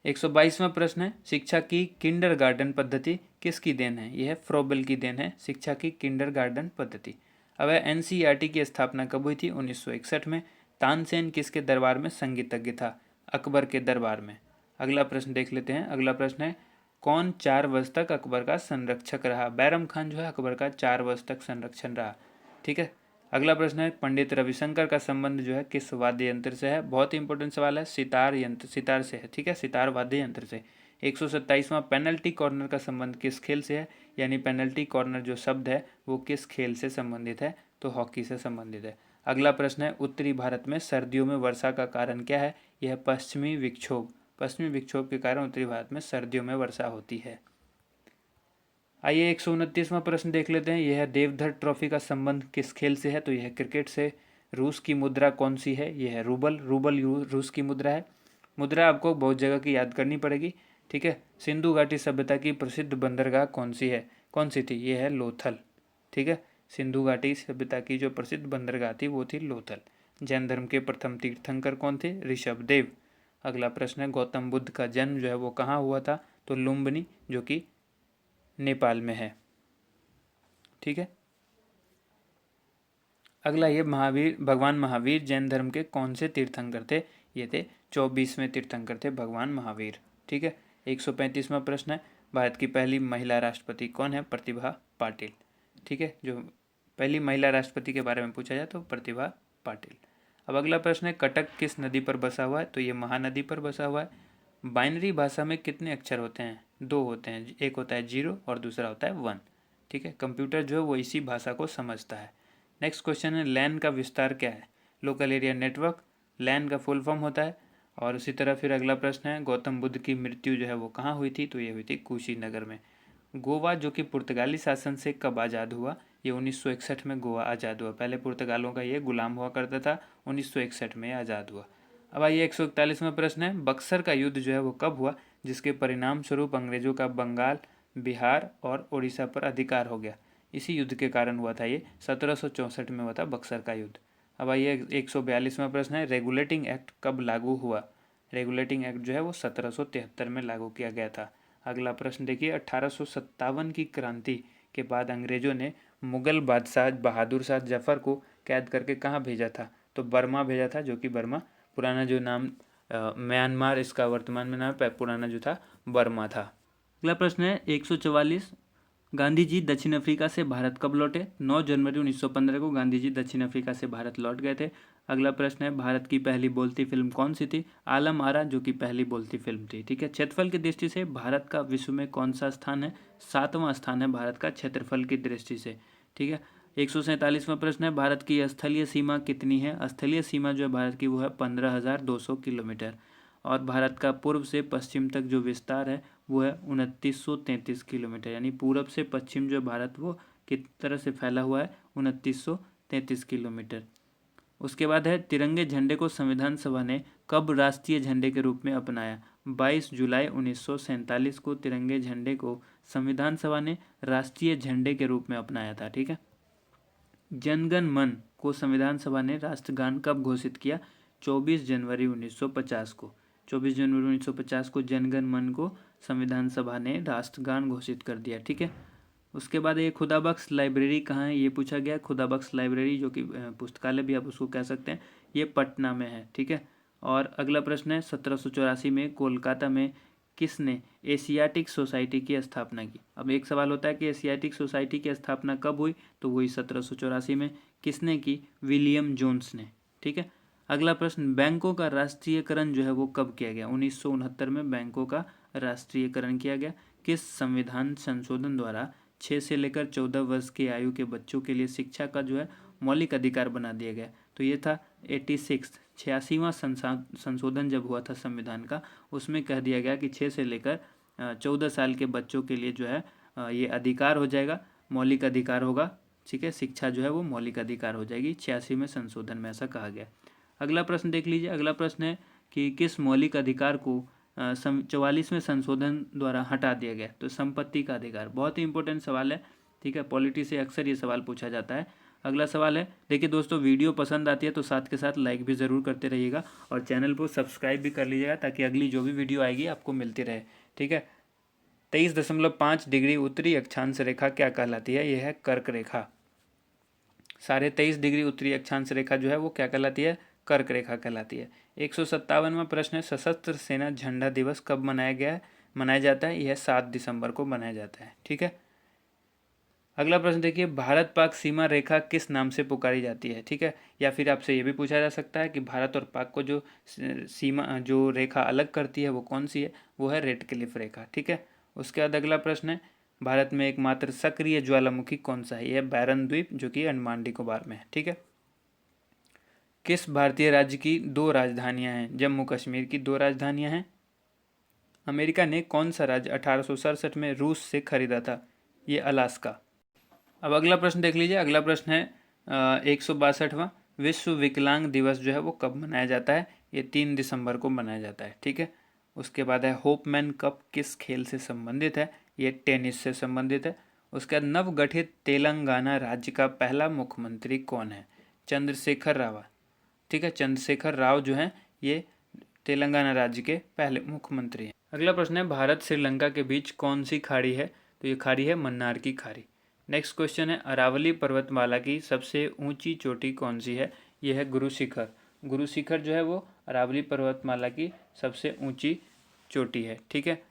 122वां प्रश्न है, शिक्षा की किंडरगार्टन पद्धति किसकी देन है? यह है फ्रोबेल की देन है, शिक्षा की किंडरगार्टन पद्धति। अब है, एनसीईआरटी की स्थापना कब हुई थी? 1961 में। तानसेन किसके दरबार में संगीतज्ञ था? अकबर के दरबार में। अगला प्रश्न देख लेते हैं। अगला प्रश्न है, कौन 4 वर्ष तक अकबर का संरक्षक रहा? बैरम खान जो है अकबर का 4 वर्ष तक संरक्षण रहा। ठीक है। अगला प्रश्न है, पंडित रविशंकर का संबंध जो है किस वाद्य यंत्र से है? बहुत ही इंपॉर्टेंट सवाल है, सितार से है। ठीक है, सितार वाद्य यंत्र से। 127वां, पेनल्टी कॉर्नर का संबंध किस खेल से है? यानी पेनल्टी कॉर्नर जो शब्द है वो किस खेल से संबंधित है? तो हॉकी से संबंधित है। अगला प्रश्न है, उत्तरी भारत में सर्दियों में वर्षा का कारण क्या है? यह है पश्चिमी विक्षोभ। पश्चिमी विक्षोभ के कारण उत्तरी भारत में सर्दियों में वर्षा होती है। आइए 129वां प्रश्न देख लेते हैं। यह देवधर ट्रॉफी का संबंध किस खेल से है? तो यह क्रिकेट से। रूस की मुद्रा कौन सी है? यह है रूबल। रूबल रूस की मुद्रा है। मुद्रा आपको बहुत जगह की याद करनी पड़ेगी, ठीक है। सिंधु घाटी सभ्यता की प्रसिद्ध बंदरगाह कौन सी है? कौन सी थी? यह है लोथल, ठीक है। सिंधु घाटी सभ्यता की जो प्रसिद्ध बंदरगाह थी वो थी लोथल। जैन धर्म के प्रथम तीर्थंकर कौन थे? ऋषभदेव। अगला प्रश्न है, गौतम बुद्ध का जन्म जो है वो कहाँ हुआ था? तो लुम्बिनी, जो कि नेपाल में है, ठीक है। अगला ये भगवान महावीर जैन धर्म के कौन से तीर्थंकर थे? ये थे 24वें तीर्थंकर थे भगवान महावीर, ठीक है। 135वां प्रश्न है, भारत की पहली महिला राष्ट्रपति कौन है? प्रतिभा पाटिल, ठीक है। जो पहली महिला राष्ट्रपति के बारे में पूछा जाए तो प्रतिभा पाटिल। अब अगला प्रश्न है, कटक किस नदी पर बसा हुआ है? तो ये महानदी पर बसा हुआ है। बाइनरी भाषा में कितने अक्षर होते हैं? 2 होते हैं, एक होता है 0 और दूसरा होता है 1, ठीक है। कंप्यूटर जो है वो इसी भाषा को समझता है। नेक्स्ट क्वेश्चन है, लैन का विस्तार क्या है? लोकल एरिया नेटवर्क, लैन का फुल फॉर्म होता है। और उसी तरह फिर अगला प्रश्न है, गौतम बुद्ध की मृत्यु जो है वो कहाँ हुई थी? तो ये हुई थी कुशीनगर में। गोवा जो कि पुर्तगाली शासन से कब आज़ाद हुआ? ये 1961 में गोवा आज़ाद हुआ। पहले पुर्तगालों का ये गुलाम हुआ करता था, 1961 में आज़ाद हुआ। अब आइए 141वां प्रश्न है, बक्सर का युद्ध जो है वो कब हुआ, जिसके परिणाम स्वरूप अंग्रेजों का बंगाल, बिहार और उड़ीसा पर अधिकार हो गया? इसी युद्ध के कारण हुआ था ये, 1764 में हुआ था बक्सर का युद्ध। अब आइए 142वां प्रश्न है, रेगुलेटिंग एक्ट कब लागू हुआ? रेगुलेटिंग एक्ट जो है वो 1773 में लागू किया गया था। अगला प्रश्न देखिए, 1857 की क्रांति के बाद अंग्रेजों ने मुगल बादशाह बहादुर शाह जफर को कैद करके कहाँ भेजा था? तो बर्मा भेजा था, जो कि बर्मा पुराना जो नाम म्यांमार इसका वर्तमान में नाम है, पुराना जो था बर्मा था। अगला प्रश्न है 144, गांधी जी दक्षिण अफ्रीका से भारत कब लौटे? 9 जनवरी 1915 को गांधी जी दक्षिण अफ्रीका से भारत लौट गए थे। अगला प्रश्न है, भारत की पहली बोलती फिल्म कौन सी थी? आलम आरा, जो कि पहली बोलती फिल्म थी, ठीक है। क्षेत्रफल की दृष्टि से भारत का विश्व में कौन सा स्थान है? 7वां स्थान है भारत का क्षेत्रफल की दृष्टि से, ठीक है। 147वां प्रश्न है, भारत की स्थलीय सीमा कितनी है? स्थलीय सीमा जो है भारत की वो है 15,200 किलोमीटर। और भारत का पूर्व से पश्चिम तक जो विस्तार है वो है 2933 किलोमीटर, यानी पूरब से पश्चिम जो भारत वो किस तरह से फैला हुआ है? 2933 किलोमीटर। उसके बाद है, तिरंगे झंडे को संविधान सभा ने कब राष्ट्रीय झंडे के रूप में अपनाया? 22 जुलाई 1947 को तिरंगे झंडे को संविधान सभा ने राष्ट्रीय झंडे के रूप में अपनाया था, ठीक है। जनगण मन को संविधान सभा ने राष्ट्रगान कब घोषित किया? 24 जनवरी 1950 को। 24 जनवरी 1950 को जनगण मन को संविधान सभा ने राष्ट्रगान घोषित कर दिया, ठीक है। उसके बाद ये खुदाबख्श लाइब्रेरी कहाँ है, ये पूछा गया। खुदाबख्श लाइब्रेरी, जो कि पुस्तकालय भी आप उसको कह सकते हैं, ये पटना में है, ठीक है। और अगला प्रश्न है, 1784 में कोलकाता में किसने एशियाटिक सोसाइटी की स्थापना की? अब एक सवाल होता है कि एशियाटिक सोसाइटी की स्थापना कब हुई? तो वही 1784 में। किसने की? विलियम जोन्स ने, ठीक है। अगला प्रश्न, बैंकों का राष्ट्रीयकरण जो है वो कब किया गया? 1969 में बैंकों का राष्ट्रीयकरण किया गया। किस संविधान संशोधन द्वारा 6 से लेकर 14 वर्ष की आयु के बच्चों के लिए शिक्षा का जो है मौलिक अधिकार बना दिया गया? तो ये था 86वां संशोधन जब हुआ था संविधान का, उसमें कह दिया गया कि 6 से लेकर 14 साल के बच्चों के लिए जो है ये अधिकार हो जाएगा, मौलिक अधिकार होगा, ठीक है। शिक्षा जो है वो मौलिक अधिकार हो जाएगी। 86वें संशोधन में ऐसा कहा गया। अगला प्रश्न देख लीजिए। अगला प्रश्न है कि किस मौलिक अधिकार को 44वें संशोधन द्वारा हटा दिया गया? तो संपत्ति का अधिकार। बहुत ही इंपॉर्टेंट सवाल है, ठीक है। पॉलिटी से अक्सर ये सवाल पूछा जाता है। अगला सवाल है, देखिए दोस्तों, वीडियो पसंद आती है तो साथ के साथ लाइक भी ज़रूर करते रहिएगा और चैनल को सब्सक्राइब भी कर लीजिएगा, ताकि अगली जो भी वीडियो आएगी आपको मिलती रहे, ठीक है। 23.5 डिग्री उत्तरी अक्षांश रेखा क्या कहलाती है? यह है कर्क रेखा। 23.5 डिग्री उत्तरी अक्षांश रेखा जो है वो क्या कहलाती है? कर्क रेखा कहलाती है। 157वां प्रश्न है, सशस्त्र सेना झंडा दिवस कब मनाया जाता है? यह 7 दिसंबर को मनाया जाता है, ठीक है। अगला प्रश्न देखिए, भारत पाक सीमा रेखा किस नाम से पुकारी जाती है? ठीक है। या फिर आपसे ये भी पूछा जा सकता है कि भारत और पाक को जो सीमा जो रेखा अलग करती है वो कौन सी है? वो है रेड क्लिफ रेखा, ठीक है। उसके बाद अगला प्रश्न है, भारत में एकमात्र सक्रिय ज्वालामुखी कौन सा है? यह बैरन द्वीप, जो कि अंडमान निकोबार में है, ठीक है। किस भारतीय राज्य की 2 राजधानियां हैं? जम्मू कश्मीर की 2 राजधानियां हैं। अमेरिका ने कौन सा राज्य 1867 में रूस से खरीदा था? ये अलास्का। अब अगला प्रश्न देख लीजिए। अगला प्रश्न है 162वां। विश्व विकलांग दिवस जो है वो कब मनाया जाता है? ये 3 दिसंबर को मनाया जाता है। ठीक है। उसके बाद है होपमैन कप किस खेल से संबंधित है? ये टेनिस से संबंधित है। उसके बाद नवगठित तेलंगाना राज्य का पहला मुख्यमंत्री कौन है? चंद्रशेखर राव। ठीक है, चंद्रशेखर राव जो हैं ये तेलंगाना राज्य के पहले मुख्यमंत्री हैं। अगला प्रश्न है भारत श्रीलंका के बीच कौन सी खाड़ी है? तो ये खाड़ी है मन्नार की खाड़ी। नेक्स्ट क्वेश्चन है अरावली पर्वतमाला की सबसे ऊंची चोटी कौन सी है? ये है गुरु शिखर। गुरु शिखर जो है वो अरावली पर्वतमाला की सबसे ऊंची चोटी है। ठीक है।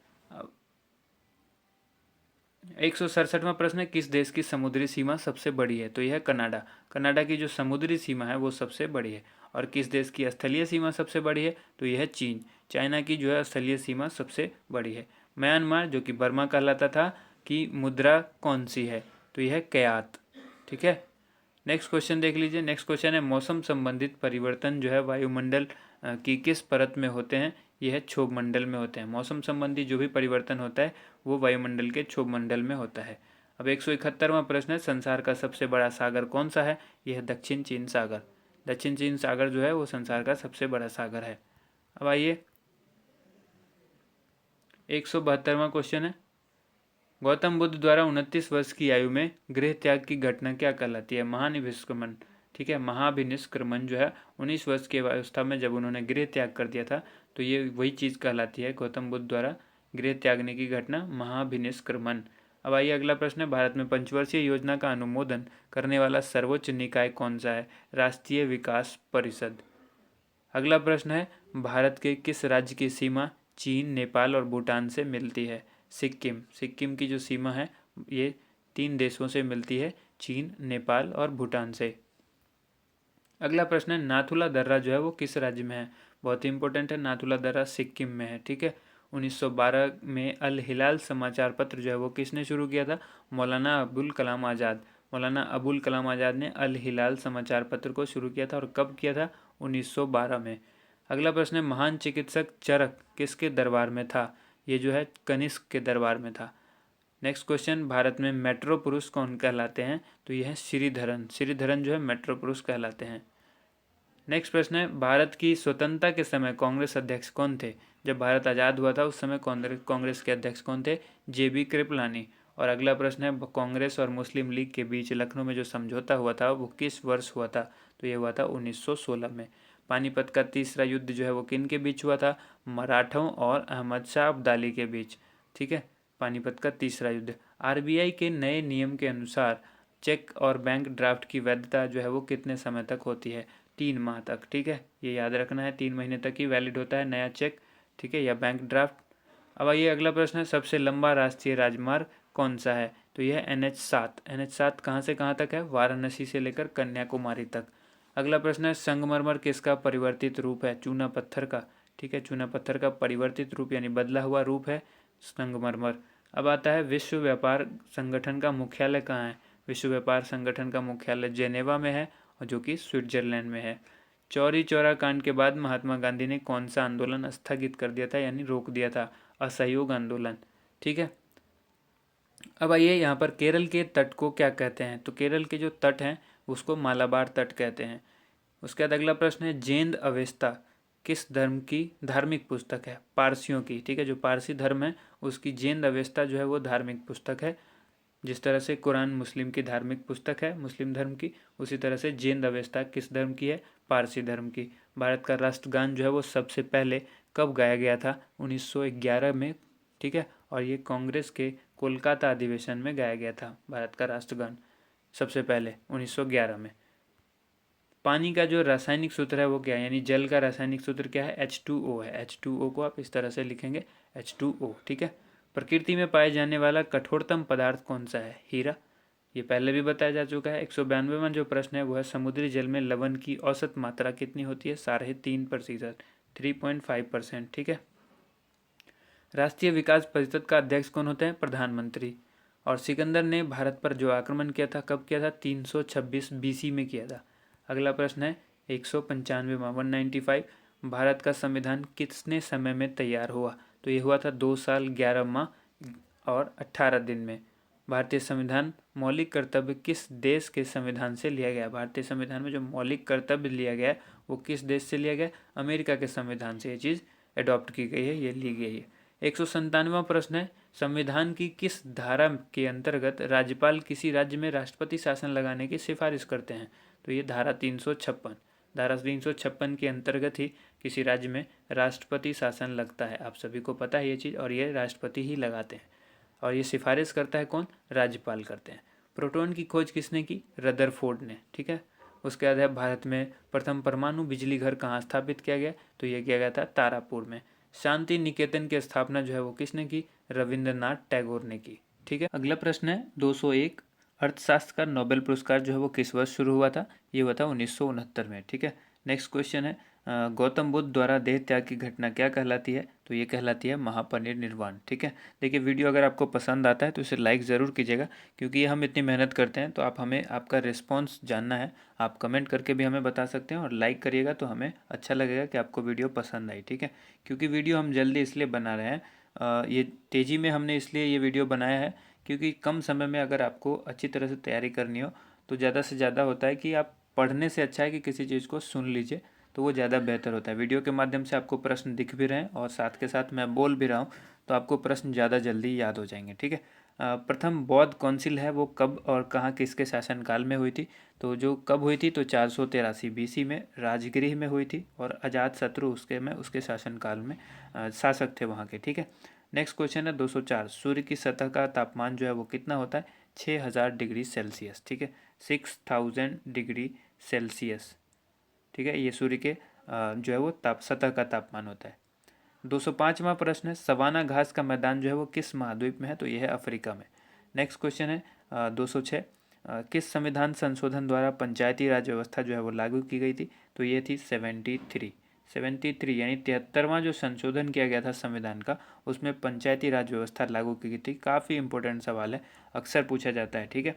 167वां प्रश्न है किस देश की समुद्री सीमा सबसे बड़ी है? तो यह है कनाडा। कनाडा की जो समुद्री सीमा है वो सबसे बड़ी है। और किस देश की स्थलीय सीमा सबसे बड़ी है? तो यह है चीन। चाइना की जो है स्थलीय सीमा सबसे बड़ी है। म्यांमार जो कि बर्मा कहलाता था की मुद्रा कौन सी है? तो यह है कयात। ठीक है। नेक्स्ट क्वेश्चन देख लीजिए। नेक्स्ट क्वेश्चन है मौसम संबंधित परिवर्तन जो है वायुमंडल की किस परत में होते हैं? यह है क्षोभ मंडल में होते हैं। मौसम संबंधी जो भी परिवर्तन होता है वो वायुमंडल के क्षोभ मंडल में होता है। अब 171वां प्रश्न है संसार का सबसे बड़ा सागर कौन सा है? यह है दक्षिण चीन सागर। दक्षिण चीन सागर जो है वो संसार का सबसे बड़ा सागर है। अब आइए 172वां क्वेश्चन है गौतम बुद्ध द्वारा 29 वर्ष की आयु में गृह त्याग की घटना क्या कहलाती है? महानिष्क्रमण। ठीक है, महाभिनिष्क्रमण जो है 19 वर्ष की अवस्था में जब उन्होंने गृह त्याग कर दिया था तो ये वही चीज़ कहलाती है गौतम बुद्ध द्वारा गृह त्यागने की घटना महाभिनिष्क्रमण। अब आइए अगला प्रश्न है भारत में पंचवर्षीय योजना का अनुमोदन करने वाला सर्वोच्च निकाय कौन सा है? राष्ट्रीय विकास परिषद। अगला प्रश्न है भारत के किस राज्य की सीमा चीन, नेपाल और भूटान से मिलती है? सिक्किम। सिक्किम की जो सीमा है ये 3 देशों से मिलती है, चीन, नेपाल और भूटान से। अगला प्रश्न है नाथुला दर्रा जो है वो किस राज्य में है? बहुत ही इंपॉर्टेंट है, नाथुला दर्रा सिक्किम में है। ठीक है। 1912 में अल हिलाल समाचार पत्र जो है वो किसने शुरू किया था? मौलाना अबुल कलाम आज़ाद। मौलाना अबुल कलाम आज़ाद ने अल हिलाल समाचार पत्र को शुरू किया था और कब किया था? 1912 में। अगला प्रश्न है महान चिकित्सक चरक किसके दरबार में था? ये जो है कनिष्क के दरबार में था। नेक्स्ट क्वेश्चन भारत में मेट्रो पुरुष कौन कहलाते हैं? तो यह है श्रीधरन। श्रीधरन जो है मेट्रो पुरुष कहलाते हैं। नेक्स्ट प्रश्न है भारत की स्वतंत्रता के समय कांग्रेस अध्यक्ष कौन थे? जब भारत आज़ाद हुआ था उस समय कांग्रेस के अध्यक्ष कौन थे? JB कृपलानी। और अगला प्रश्न है कांग्रेस और मुस्लिम लीग के बीच लखनऊ में जो समझौता हुआ था वो किस वर्ष हुआ था? तो ये हुआ था 1916 में। पानीपत का तीसरा युद्ध जो है वो किन के बीच हुआ था? मराठों और अहमद शाह अब्दाली के बीच। ठीक है, पानीपत का तीसरा युद्ध। RBI के नए नियम के अनुसार चेक और बैंक ड्राफ्ट की वैधता जो है वो कितने समय तक होती है? 3 माह तक। ठीक है, ये याद रखना है, 3 महीने तक ही वैलिड होता है नया चेक, ठीक है, या बैंक ड्राफ्ट। अब आइए अगला प्रश्न है सबसे लंबा राष्ट्रीय राजमार्ग कौन सा है? तो यह NH7। NH7 कहाँ से कहाँ तक है? वाराणसी से लेकर कन्याकुमारी तक। अगला प्रश्न है संगमरमर किसका परिवर्तित रूप है? चूना पत्थर का। ठीक है, चूना पत्थर का परिवर्तित रूप यानी बदला हुआ रूप है संगमरमर। अब आता है विश्व व्यापार संगठन का मुख्यालय कहाँ है? विश्व व्यापार संगठन का मुख्यालय जेनेवा में है और जो कि स्विट्जरलैंड में है। चौरी चौरा कांड के बाद महात्मा गांधी ने कौन सा आंदोलन स्थगित कर दिया था यानी रोक दिया था? असहयोग आंदोलन। ठीक है। अब आइए यहाँ पर केरल के तट को क्या कहते हैं? तो केरल के जो तट हैं उसको मालाबार तट कहते हैं। उसके बाद अगला प्रश्न है जेंद अवेस्ता किस धर्म की धार्मिक पुस्तक है? पारसियों की। ठीक है, जो पारसी धर्म है उसकी जेंद अवेस्ता जो है वो धार्मिक पुस्तक है। जिस तरह से कुरान मुस्लिम की धार्मिक पुस्तक है मुस्लिम धर्म की, उसी तरह से जेंद अवेस्ता किस धर्म की है? पारसी धर्म की। भारत का राष्ट्रगान जो है वो सबसे पहले कब गाया गया था? 1911 में। ठीक है, और ये कांग्रेस के कोलकाता अधिवेशन में गाया गया था भारत का राष्ट्रगान सबसे पहले 1911 में। पानी का जो रासायनिक सूत्र है वो क्या है? यानी जल का रासायनिक सूत्र क्या है? H2O है। H2O को आप इस तरह से लिखेंगे H2O। ठीक है। प्रकृति में पाए जाने वाला कठोरतम पदार्थ कौन सा है? हीरा। ये पहले भी बताया जा चुका है। 192वां जो प्रश्न है वो है समुद्री जल में लवण की औसत मात्रा कितनी होती है? 3.5%, 3.5%। ठीक है। राष्ट्रीय विकास परिषद का अध्यक्ष कौन होते हैं? प्रधानमंत्री। और सिकंदर ने भारत पर जो आक्रमण किया था कब किया था? 326 BC में किया था। अगला प्रश्न है 195वां 195। भारत का संविधान कितने समय में तैयार हुआ? तो ये हुआ था 2 साल 11 माह और 18 दिन में। भारतीय संविधान मौलिक कर्तव्य किस देश के संविधान से लिया गया? भारतीय संविधान में जो मौलिक कर्तव्य लिया गया है वो किस देश से लिया गया? अमेरिका के संविधान से ये चीज़ अडॉप्ट की गई है, ये ली गई है। 197वां प्रश्न है, संविधान की किस धारा के अंतर्गत राज्यपाल किसी राज्य में राष्ट्रपति शासन लगाने की सिफारिश करते हैं? तो ये धारा 356। धारा 356 के अंतर्गत ही किसी राज्य में राष्ट्रपति शासन लगता है। आप सभी को पता है ये चीज़, और ये राष्ट्रपति ही लगाते हैं। और ये सिफारिश करता है कौन? राज्यपाल करते हैं। प्रोटॉन की खोज किसने की? रदरफोर्ड ने। ठीक है। उसके बाद है, भारत में प्रथम परमाणु बिजली घर कहाँ स्थापित किया गया? तो ये किया गया था तारापुर में। शांति निकेतन की स्थापना जो है वो किसने की? रविंद्रनाथ टैगोर ने की। ठीक है। अगला प्रश्न है 201, अर्थशास्त्र का नोबेल पुरस्कार जो है वो किस वर्ष शुरू हुआ था? ये हुआ था 1969 में। ठीक है। नेक्स्ट क्वेश्चन है, गौतम बुद्ध द्वारा देह त्याग की घटना क्या कहलाती है? तो ये कहलाती है महापरिनिर्वाण। ठीक है। देखिए, वीडियो अगर आपको पसंद आता है तो इसे लाइक ज़रूर कीजिएगा, क्योंकि हम इतनी मेहनत करते हैं तो आप हमें आपका रिस्पॉन्स जानना है। आप कमेंट करके भी हमें बता सकते हैं, और लाइक करिएगा तो हमें अच्छा लगेगा कि आपको वीडियो पसंद आई। ठीक है। क्योंकि वीडियो हम जल्दी इसलिए बना रहे हैं, ये तेज़ी में हमने इसलिए ये वीडियो बनाया है क्योंकि कम समय में अगर आपको अच्छी तरह से तैयारी करनी हो तो ज़्यादा से ज़्यादा होता है कि आप पढ़ने से अच्छा है कि किसी चीज़ को सुन लीजिए, तो वो ज़्यादा बेहतर होता है। वीडियो के माध्यम से आपको प्रश्न दिख भी रहे हैं और साथ के साथ मैं बोल भी रहा हूँ, तो आपको प्रश्न ज़्यादा जल्दी याद हो जाएंगे। ठीक है। प्रथम बौद्ध काउंसिल है वो कब और कहाँ किसके शासनकाल में हुई थी? तो जो कब हुई थी, तो 483 BC में राजगृह में हुई थी, और अजातशत्रु उसके शासनकाल में शासक थे वहाँ के। ठीक है। नेक्स्ट क्वेश्चन है 204, सूर्य की सतह का तापमान जो है वो कितना होता है? 6000 डिग्री सेल्सियस। ठीक है। 6000 डिग्री सेल्सियस। ठीक है। ये सूर्य के जो है वो सतह का तापमान होता है। 205वां प्रश्न है, सवाना घास का मैदान जो है वो किस महाद्वीप में है? तो ये है अफ्रीका में। नेक्स्ट क्वेश्चन है 206, किस संविधान संशोधन द्वारा पंचायती राज व्यवस्था जो है वो लागू की गई थी? तो ये थी 73 यानी 73वां जो संशोधन किया गया था संविधान का, उसमें पंचायती राज व्यवस्था लागू की गई थी। काफ़ी इंपॉर्टेंट सवाल है, अक्सर पूछा जाता है। ठीक है।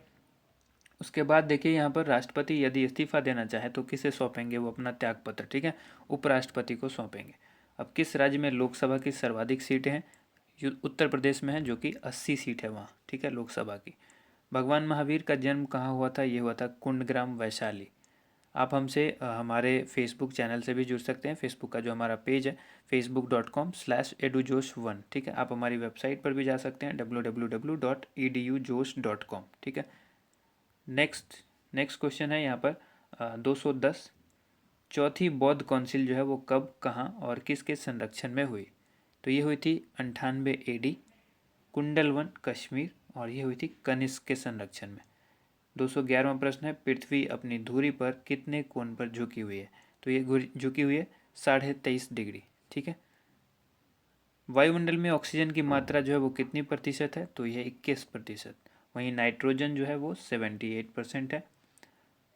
उसके बाद देखिए, यहाँ पर राष्ट्रपति यदि इस्तीफा देना चाहे तो किसे सौंपेंगे? वो अपना त्यागपत्र। ठीक है। उपराष्ट्रपति को सौंपेंगे। अब किस राज्य में लोकसभा की सर्वाधिक सीटें हैं? उत्तर प्रदेश में है, जो कि 80 सीट है वहाँ। ठीक है, लोकसभा की। भगवान महावीर का जन्म कहाँ हुआ था? ये हुआ था कुंडग्राम, वैशाली। आप हमसे हमारे फेसबुक चैनल से भी जुड़ सकते हैं। फेसबुक का जो हमारा पेज है facebook.com/edujosh1। ठीक है। आप हमारी वेबसाइट पर भी जा सकते हैं www.edujosh.com। ठीक है। नेक्स्ट क्वेश्चन है यहाँ पर 210, चौथी बौद्ध काउंसिल जो है वो कब, कहाँ और किसके संरक्षण में हुई? तो ये हुई थी 98 AD, कुंडलवन, कश्मीर, और ये हुई थी कनिष्क के संरक्षण में। 211वां प्रश्न है, पृथ्वी अपनी धुरी पर कितने कोण पर झुकी हुई है? तो ये झुकी हुई है 23.5 डिग्री। ठीक है। वायुमंडल में ऑक्सीजन की मात्रा जो है वो कितनी प्रतिशत है? तो यह 21%। वहीं नाइट्रोजन जो है वो 78% है।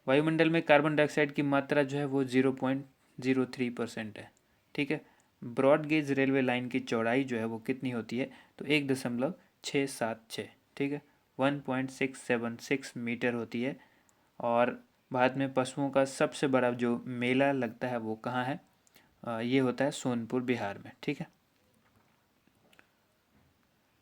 वायुमंडल में कार्बन डाइऑक्साइड की मात्रा जो है वो 0.03% है। ठीक है। ब्रॉड गेज रेलवे लाइन की चौड़ाई जो है वो कितनी होती है? तो 1.676। ठीक है। 1.676 मीटर होती है। और भारत में पशुओं का सबसे बड़ा जो मेला लगता है वो कहाँ है? ये होता है सोनपुर, बिहार में। ठीक है।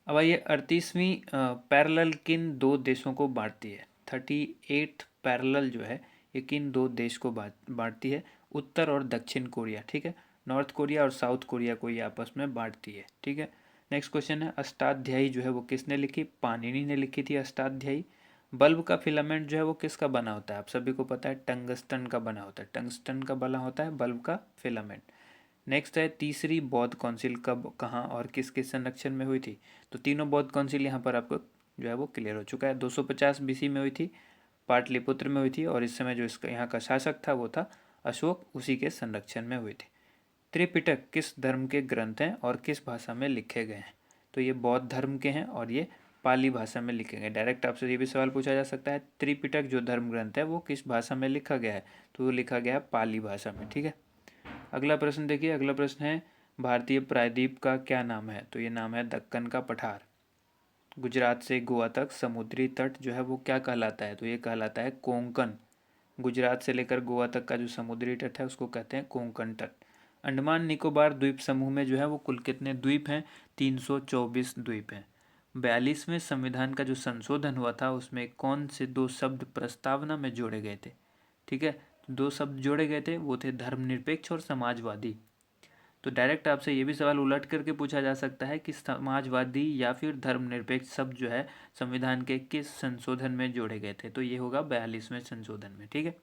अब आइए, 38वीं पैरेलल किन दो देशों को बांटती है? 38 पैरेलल जो है ये किन दो देश को बांटती है? उत्तर और दक्षिण कोरिया। ठीक है। नॉर्थ कोरिया और साउथ कोरिया को ये आपस में बांटती है। ठीक है। नेक्स्ट क्वेश्चन है, अष्टाध्यायी जो है वो किसने लिखी? पाणिनि ने लिखी थी अष्टाध्यायी। बल्ब का फिलामेंट जो है वो किसका बना होता है? आप सभी को पता है, टंगस्टन का बना होता है। टंगस्टन का बना होता है बल्ब का फिलामेंट। नेक्स्ट है, तीसरी बौद्ध काउंसिल कब, कहाँ और किसके संरक्षण में हुई थी? तो तीनों बौद्ध काउंसिल यहाँ पर आपको जो है वो क्लियर हो चुका है। 250 BC में हुई थी, पाटलिपुत्र में हुई थी, और इस समय जो इसका यहाँ का शासक था वो था अशोक, उसी के संरक्षण में हुई थी। त्रिपिटक किस धर्म के ग्रंथ हैं और किस भाषा में लिखे गए हैं? तो ये बौद्ध धर्म के हैं और ये पाली भाषा में लिखे गए। डायरेक्ट आपसे ये भी सवाल पूछा जा सकता है, त्रिपिटक जो धर्म ग्रंथ है वो किस भाषा में लिखा गया है? तो वो लिखा गया है पाली भाषा में। ठीक है। अगला प्रश्न देखिए, अगला प्रश्न है, भारतीय प्रायद्वीप का क्या नाम है? तो ये नाम है दक्कन का पठार। गुजरात से गोवा तक समुद्री तट जो है वो क्या कहलाता है? तो ये कहलाता है कोंकण। गुजरात से लेकर गोवा तक का जो समुद्री तट है उसको कहते हैं कोंकण तट। अंडमान निकोबार द्वीप समूह में जो है वो कुल कितने द्वीप हैं? 324 द्वीप हैं। 42वें संविधान का जो संशोधन हुआ था उसमें कौन से दो शब्द प्रस्तावना में जोड़े गए थे? ठीक है, दो शब्द जोड़े गए थे, वो थे धर्मनिरपेक्ष और समाजवादी। तो डायरेक्ट आपसे ये भी सवाल उलट करके पूछा जा सकता है कि समाजवादी या फिर धर्मनिरपेक्ष शब्द जो है संविधान के किस संशोधन में जोड़े गए थे? तो ये होगा 42वें संशोधन में। ठीक है,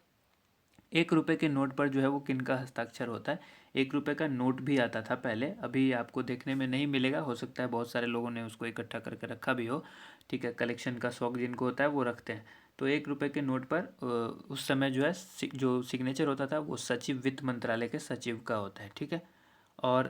1 रुपये के नोट पर जो है वो किन का हस्ताक्षर होता है? 1 रुपये का नोट भी आता था पहले, अभी आपको देखने में नहीं मिलेगा, हो सकता है बहुत सारे लोगों ने उसको इकट्ठा करके रखा भी हो। ठीक है, कलेक्शन का शौक जिनको होता है वो रखते हैं। तो 1 रुपये के नोट पर उस समय जो है जो सिग्नेचर होता था वो सचिव, वित्त मंत्रालय के सचिव का होता है। ठीक है, और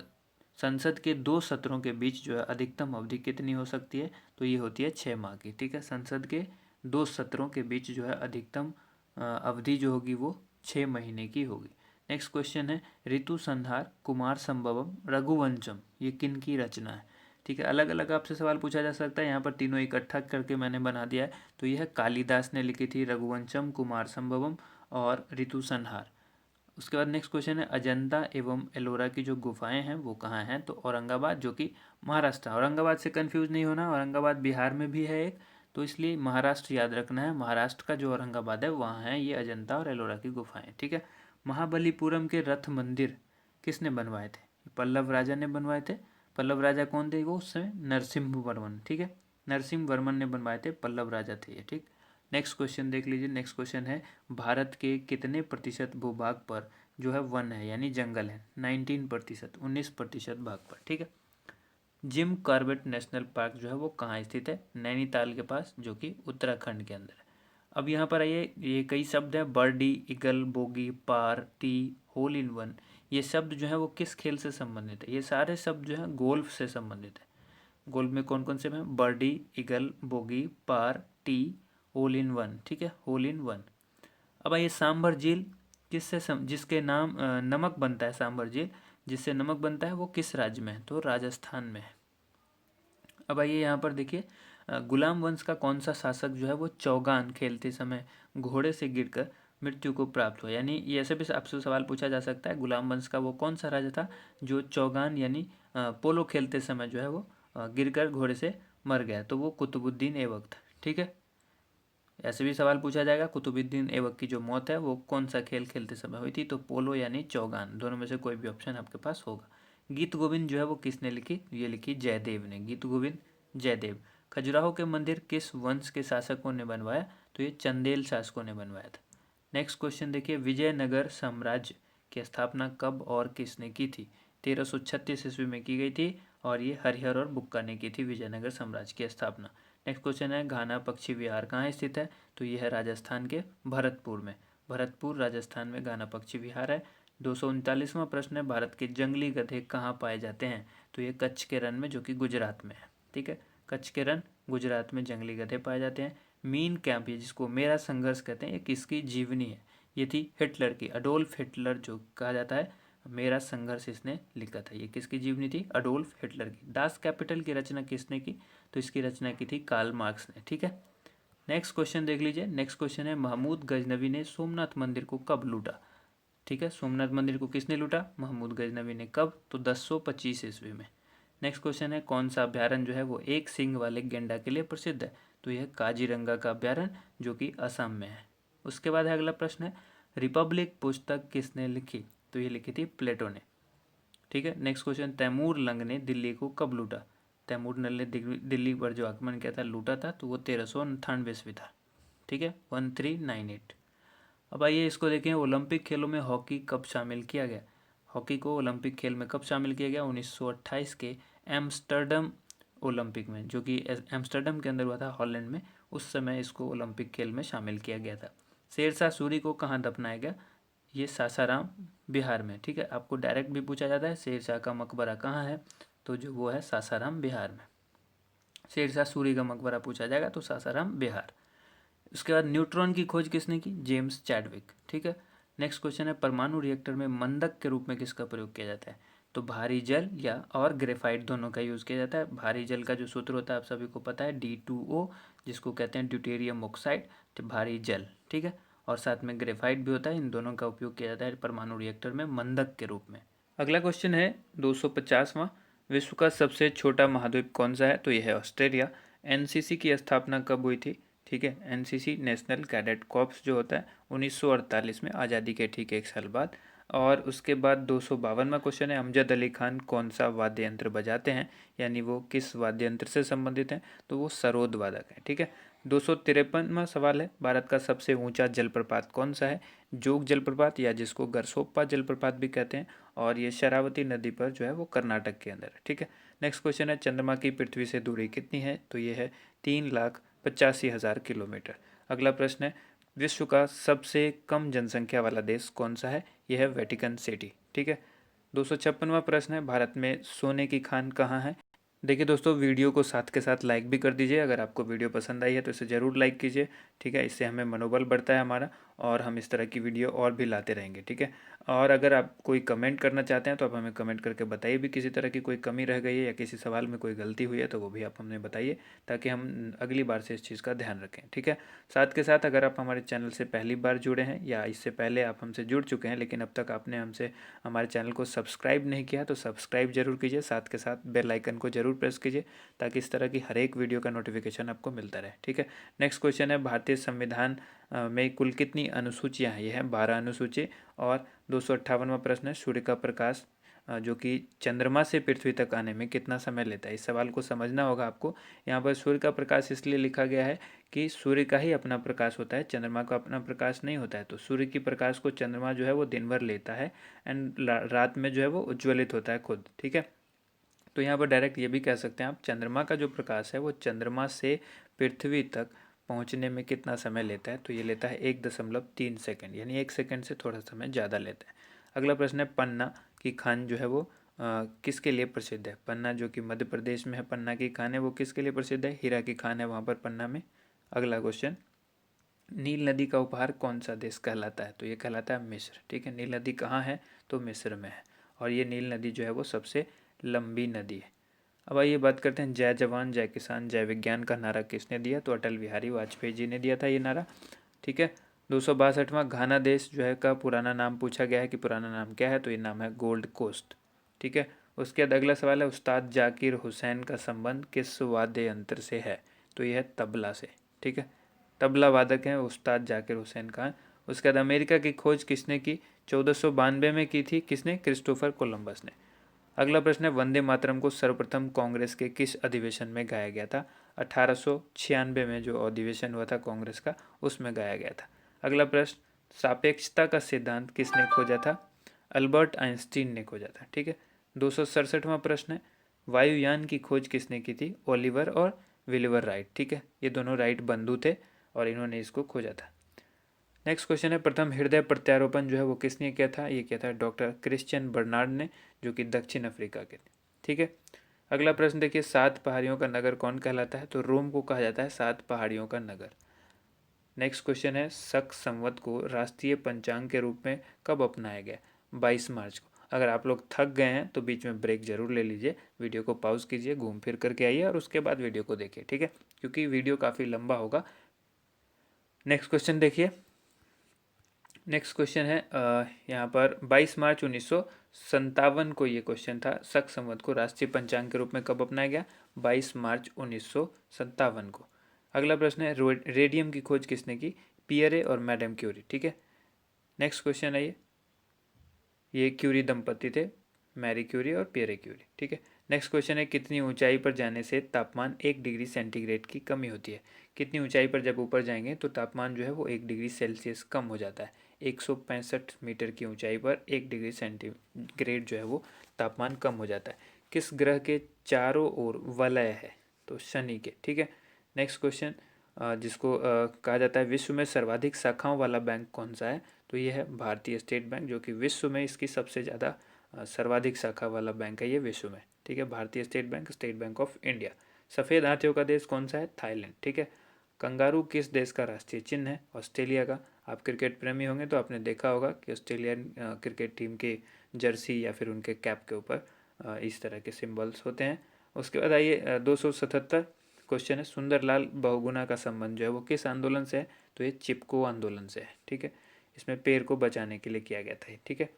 संसद के 2 सत्रों के बीच जो है अधिकतम अवधि कितनी हो सकती है? तो ये होती है 6 माह की। ठीक है, संसद के 2 सत्रों के बीच जो है अधिकतम अवधि जो होगी वो 6 महीने की होगी। नेक्स्ट क्वेश्चन है ऋतु संहार, कुमार संभवम, रघुवंशम, ये किन की रचना है? ठीक है, अलग अलग आपसे सवाल पूछा जा सकता है, यहाँ पर तीनों इकट्ठा करके मैंने बना दिया है। तो यह कालिदास ने लिखी थी, रघुवंशम, कुमार संभवम और ऋतु संहार। उसके बाद नेक्स्ट क्वेश्चन है अजंता एवं एलोरा की जो गुफाएं हैं वो कहाँ हैं? तो औरंगाबाद, जो कि महाराष्ट्र। औरंगाबाद से कंफ्यूज नहीं होना, औरंगाबाद बिहार में भी है एक, तो इसलिए महाराष्ट्र याद रखना है। महाराष्ट्र का जो औरंगाबाद है वहाँ है ये अजंता और एलोरा की गुफाएं। ठीक है, महाबलीपुरम के रथ मंदिर किसने बनवाए थे? पल्लव राजा ने बनवाए थे। पल्लव राजा कौन थे? वो उस समय नरसिम्ह वर्मन। ठीक है, नरसिम्ह वर्मन ने बनवाए थे, पल्लव राजा थे ये। ठीक, नेक्स्ट क्वेश्चन देख लीजिए। नेक्स्ट क्वेश्चन है भारत के कितने प्रतिशत भूभाग पर जो है वन है यानी जंगल है? 19%, 19% भाग पर। ठीक है, जिम कॉर्बेट नेशनल पार्क जो है वो कहाँ स्थित है? नैनीताल के पास, जो कि उत्तराखंड के अंदर है। अब यहाँ पर आइए, ये कई शब्द हैं, birdie, eagle, bogey, par, tee, hole in one, ये शब्द जो है वो किस खेल से संबंधित है? ये सारे शब्द जो है गोल्फ से संबंधित है। गोल्फ में कौन कौन से हैं? Birdie, eagle, bogey, par, tee, hole in one. ठीक है, होल इन वन। अब आइए सांभर झील जिसके नाम नमक बनता है, सांभर झील जिससे नमक बनता है वो किस राज्य में है? तो राजस्थान में है। अब आइए यहाँ पर देखिए, गुलाम वंश का कौन सा शासक जो है वो चौगान खेलते समय घोड़े से गिरकर मृत्यु को प्राप्त हुआ? यानी ये ऐसे भी आपसे सवाल पूछा जा सकता है, गुलाम वंश का वो कौन सा राजा था जो चौगान यानी पोलो खेलते समय जो है वो गिरकर घोड़े से मर गया? तो वो कुतुबुद्दीन ऐबक था। ठीक है, ऐसे भी सवाल पूछा जाएगा, कुतुबुद्दीन ऐबक की जो मौत है वो कौन सा खेल खेलते समय हुई थी? तो पोलो यानी चौगान, दोनों में से कोई भी ऑप्शन आपके पास होगा। गीत गोविंद जो है वो किसने लिखी? ये लिखी जयदेव ने, गीत गोविंद जयदेव। खजुराहो के मंदिर किस वंश के शासकों ने बनवाया? तो ये चंदेल शासकों ने बनवाया था। नेक्स्ट क्वेश्चन देखिए, विजयनगर साम्राज्य की स्थापना कब और किसने की थी? 1336 ईस्वी में की गई थी और ये हरिहर और बुक्का ने की थी विजयनगर साम्राज्य की स्थापना। नेक्स्ट क्वेश्चन है घाना पक्षी विहार कहाँ स्थित है? तो यह है राजस्थान के भरतपुर में। भरतपुर राजस्थान में घाना पक्षी विहार है। 239वां प्रश्न है भारत के जंगली गधे कहाँ पाए जाते हैं? तो ये कच्छ के रण में, जो कि गुजरात में है। ठीक है, कच्छ के रण गुजरात में जंगली गधे पाए जाते हैं। मीन कैंप, ये जिसको मेरा संघर्ष कहते हैं, ये किसकी जीवनी है? ये थी हिटलर की, अडोल्फ हिटलर जो कहा जाता है, मेरा संघर्ष इसने लिखा था। ये किसकी जीवनी थी? अडोल्फ हिटलर की। दास कैपिटल की रचना किसने की? तो इसकी रचना की थी कार्ल मार्क्स ने। ठीक है, नेक्स्ट क्वेश्चन देख लीजिए। नेक्स्ट क्वेश्चन है महमूद गजनवी ने सोमनाथ मंदिर को कब लूटा? ठीक है, सोमनाथ मंदिर को किसने लूटा? महमूद गजनवी ने। कब? तो 1025 ईस्वी में। नेक्स्ट क्वेश्चन है कौन सा अभ्यारण्य जो है वो एक सींग वाले गेंडा के लिए प्रसिद्ध है? तो यह काजीरंगा का अभ्यारण्य, जो कि असम में है। उसके बाद है अगला प्रश्न है रिपब्लिक पुस्तक किसने लिखी? तो ये लिखी थी प्लेटो ने। ठीक है, नेक्स्ट क्वेश्चन, तैमूर लंग ने दिल्ली को कब लूटा? तैमूर लंग ने दिल्ली पर जो आक्रमण किया था, लूटा था, तो वो 1398 ईस्वी था। ठीक है, 1398। अब आइए इसको देखें, ओलंपिक खेलों में हॉकी कब शामिल किया गया? हॉकी को ओलंपिक खेल में कब शामिल किया गया? 1928 के एम्स्टर्डम ओलंपिक में, जो कि एम्स्टर्डम के अंदर हुआ था, हॉलैंड में। उस समय इसको ओलंपिक खेल में शामिल किया गया था। शेरशाह सूरी को कहाँ दफनाया गया? ये सासाराम बिहार में। ठीक है, आपको डायरेक्ट भी पूछा जाता है शेरशाह का मकबरा कहाँ है? तो जो वो है सासाराम बिहार में। शेरशाह सूरी का मकबरा पूछा जाएगा तो सासाराम बिहार। उसके बाद न्यूट्रॉन की खोज किसने की? James Chadwick. ठीक है, नेक्स्ट क्वेश्चन है परमाणु रिएक्टर में मंदक के रूप में किसका प्रयोग किया जाता है? तो भारी जल या और ग्रेफाइट, दोनों का यूज़ किया जाता है। भारी जल का जो सूत्र होता है आप सभी को पता है, D2O, जिसको कहते हैं ड्यूटेरियम ऑक्साइड, तो भारी जल। ठीक है, और साथ में ग्रेफाइट भी होता है। इन दोनों का उपयोग किया जाता है परमाणु रिएक्टर में मंदक के रूप में। अगला क्वेश्चन है 250वां, विश्व का सबसे छोटा महाद्वीप कौन सा है? तो यह है ऑस्ट्रेलिया। एनसीसी की स्थापना कब हुई थी? ठीक है, एनसीसी नेशनल कैडेट कॉर्प्स जो होता है 1948 में, आज़ादी के ठीक 1 साल बाद। और उसके बाद 252वां क्वेश्चन है, अमजद अली खान कौन सा वाद्य यंत्र बजाते हैं, यानी वो किस वाद्य यंत्र से संबंधित हैं? तो वो सरोद वादक है। ठीक है, 253वां सवाल है, भारत का सबसे ऊंचा जलप्रपात कौन सा है? जोग जलप्रपात, या जिसको गरसोप्पा जलप्रपात भी कहते हैं, और ये शरावती नदी पर जो है वो कर्नाटक के अंदर है। ठीक है, नेक्स्ट क्वेश्चन है, चंद्रमा की पृथ्वी से दूरी कितनी है? तो ये है 3,85,000 किलोमीटर। अगला प्रश्न है, विश्व का सबसे कम जनसंख्या वाला देश कौन सा है? यह है वेटिकन सिटी। ठीक है, 256वां प्रश्न है, भारत में सोने की खान कहाँ है? देखिए दोस्तों, वीडियो को साथ के साथ लाइक भी कर दीजिए। अगर आपको वीडियो पसंद आई है तो इसे ज़रूर लाइक कीजिए। ठीक है, इससे हमें मनोबल बढ़ता है हमारा, और हम इस तरह की वीडियो और भी लाते रहेंगे। ठीक है, और अगर आप कोई कमेंट करना चाहते हैं तो आप हमें कमेंट करके बताइए भी, किसी तरह की कोई कमी रह गई है या किसी सवाल में कोई गलती हुई है तो वो भी आप हमें बताइए, ताकि हम अगली बार से इस चीज़ का ध्यान रखें। ठीक है, साथ के साथ अगर आप हमारे चैनल से पहली बार जुड़े हैं या इससे पहले आप हमसे जुड़ चुके हैं लेकिन अब तक आपने हमसे हमारे चैनल को सब्सक्राइब नहीं किया, तो सब्सक्राइब जरूर कीजिए। साथ के साथ बेल आइकन को जरूर प्रेस कीजिए, ताकि इस तरह की हर एक वीडियो का नोटिफिकेशन आपको मिलता रहे। ठीक है, नेक्स्ट क्वेश्चन है, भारतीय संविधान में कुल कितनी अनुसूचियां हैं? यह है 12 अनुसूची। और 258वां प्रश्न है, सूर्य का प्रकाश जो कि चंद्रमा से पृथ्वी तक आने में कितना समय लेता है? इस सवाल को समझना होगा आपको। यहाँ पर सूर्य का प्रकाश इसलिए लिखा गया है कि सूर्य का ही अपना प्रकाश होता है, चंद्रमा का अपना प्रकाश नहीं होता है। तो सूर्य की प्रकाश को चंद्रमा जो है वो दिन भर लेता है, एंड रात में जो है वो उज्ज्वलित होता है खुद। ठीक है, तो यहाँ पर डायरेक्ट ये भी कह सकते हैं आप, चंद्रमा का जो प्रकाश है वो चंद्रमा से पृथ्वी तक पहुँचने में कितना समय लेता है? तो ये लेता है 1.3 सेकंड, यानी 1 सेकंड से थोड़ा समय ज़्यादा लेता है। अगला प्रश्न है, पन्ना की खान जो है वो किसके लिए प्रसिद्ध है? पन्ना जो कि मध्य प्रदेश में है, पन्ना की खान है वो किसके लिए प्रसिद्ध है? हीरा की खान है वहाँ पर पन्ना में। अगला क्वेश्चन, नील नदी का उपहार कौन सा देश कहलाता है? तो ये कहलाता है मिस्र। ठीक है, नील नदी कहाँ है? तो मिस्र में है, और ये नील नदी जो है वो सबसे लंबी नदी है। अब आइए बात करते हैं, जय जवान जय किसान जय विज्ञान का नारा किसने दिया? तो अटल बिहारी वाजपेयी जी ने दिया था ये नारा। ठीक है, 262वां, घाना देश जो है का पुराना नाम पूछा गया है कि पुराना नाम क्या है? तो ये नाम है गोल्ड कोस्ट। ठीक है, उसके बाद अगला सवाल है, उस्ताद जाकिर हुसैन का संबंध किस वाद्य यंत्र से है? तो यह है तबला से। ठीक है, तबला वादक हैं उस्ताद जाकिर हुसैन खान। उसके बाद अमेरिका की खोज किसने की? 1492 में की थी। किसने? क्रिस्टोफर कोलंबस ने। अगला प्रश्न है, वंदे मातरम को सर्वप्रथम कांग्रेस के किस अधिवेशन में गाया गया था? 1896 में जो अधिवेशन हुआ था कांग्रेस का, उसमें गाया गया था। अगला प्रश्न, सापेक्षता का सिद्धांत किसने खोजा था? अल्बर्ट आइंस्टीन ने खोजा था। ठीक है, 267वां प्रश्न है, वायुयान की खोज किसने की थी? ओलिवर और विलिवर राइट। ठीक है, ये दोनों राइट बंधु थे और इन्होंने इसको खोजा था। नेक्स्ट क्वेश्चन है, प्रथम हृदय प्रत्यारोपण जो है वो किसने किया था? ये किया था डॉक्टर क्रिश्चियन बर्नार्ड ने, जो कि दक्षिण अफ्रीका के थे। ठीक है, अगला प्रश्न देखिए, 7 पहाड़ियों का नगर कौन कहलाता है? तो रोम को कहा जाता है 7 पहाड़ियों का नगर। नेक्स्ट क्वेश्चन है, शक संवत को राष्ट्रीय पंचांग के रूप में कब अपनाया गया? 22 मार्च को। अगर आप लोग थक गए हैं तो बीच में ब्रेक जरूर ले लीजिए, वीडियो को पॉज कीजिए, घूम फिर करके आइए और उसके बाद वीडियो को देखिए। ठीक है, क्योंकि वीडियो काफ़ी लंबा होगा। नेक्स्ट क्वेश्चन देखिए, नेक्स्ट क्वेश्चन है यहाँ पर 22 मार्च 1957 को ये क्वेश्चन था, शक संवत को राष्ट्रीय पंचांग के रूप में कब अपनाया गया? 22 मार्च 1957 को। अगला प्रश्न है, रेडियम की खोज किसने की? पियरे और मैडम क्यूरी। ठीक है, नेक्स्ट क्वेश्चन है ये क्यूरी दंपति थे, मैरी क्यूरी और पियरे क्यूरी। ठीक है, नेक्स्ट क्वेश्चन है, कितनी ऊंचाई पर जाने से तापमान 1 डिग्री सेंटीग्रेड की कमी होती है? कितनी ऊंचाई पर जब ऊपर जाएंगे तो तापमान जो है वो 1 डिग्री सेल्सियस कम हो जाता है? 165 मीटर की ऊंचाई पर 1 डिग्री सेंटीग्रेड जो है वो तापमान कम हो जाता है। किस ग्रह के चारों ओर वलय है? तो शनि के। ठीक है, नेक्स्ट क्वेश्चन, जिसको कहा जाता है विश्व में सर्वाधिक शाखाओं वाला बैंक कौन सा है? तो ये है भारतीय स्टेट बैंक, जो कि विश्व में इसकी सबसे ज़्यादा सर्वाधिक शाखा वाला बैंक है ये विश्व में। ठीक है, भारतीय स्टेट बैंक ऑफ इंडिया। सफ़ेद हाथियों का देश कौन सा है? थाईलैंड। ठीक है, कंगारू किस देश का राष्ट्रीय चिन्ह है? ऑस्ट्रेलिया का। आप क्रिकेट प्रेमी होंगे तो आपने देखा होगा कि ऑस्ट्रेलियन क्रिकेट टीम के जर्सी या फिर उनके कैप के ऊपर इस तरह के सिम्बल्स होते हैं। उसके बाद आइए 277, क्वेश्चन है सुंदरलाल बहुगुणा का संबंध जो है वो किस आंदोलन से है, तो ये चिपको आंदोलन से है। ठीक है, इसमें पेड़ को बचाने के लिए किया गया था। ठीक है,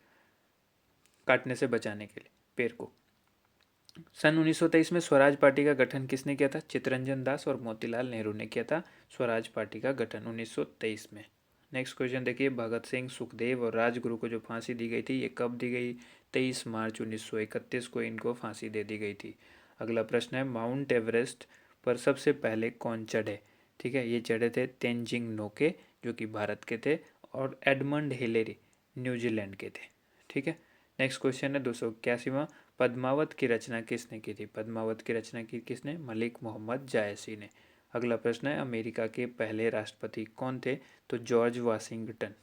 काटने से बचाने के लिए पेड़ को। सन 1923 में स्वराज पार्टी का गठन किसने किया था, चित्तरंजन दास और मोतीलाल नेहरू ने किया था स्वराज पार्टी का गठन 1923 में। नेक्स्ट क्वेश्चन देखिए, भगत सिंह, सुखदेव और राजगुरु को जो फांसी दी गई थी ये कब दी गई, 23 मार्च 1931 को इनको फांसी दे दी गई थी। अगला प्रश्न है, माउंट एवरेस्ट पर सबसे पहले कौन चढ़े। ठीक है, ये चढ़े थे तेंजिंग नोके जो कि भारत के थे, और एडमंड हिलेरी न्यूजीलैंड के थे। ठीक है, नेक्स्ट क्वेश्चन है 281वां, पद्मावत की रचना किसने की थी, पद्मावत की रचना की किसने, मलिक मोहम्मद जायसी ने। अगला प्रश्न है, अमेरिका के पहले राष्ट्रपति कौन थे, तो जॉर्ज वाशिंगटन।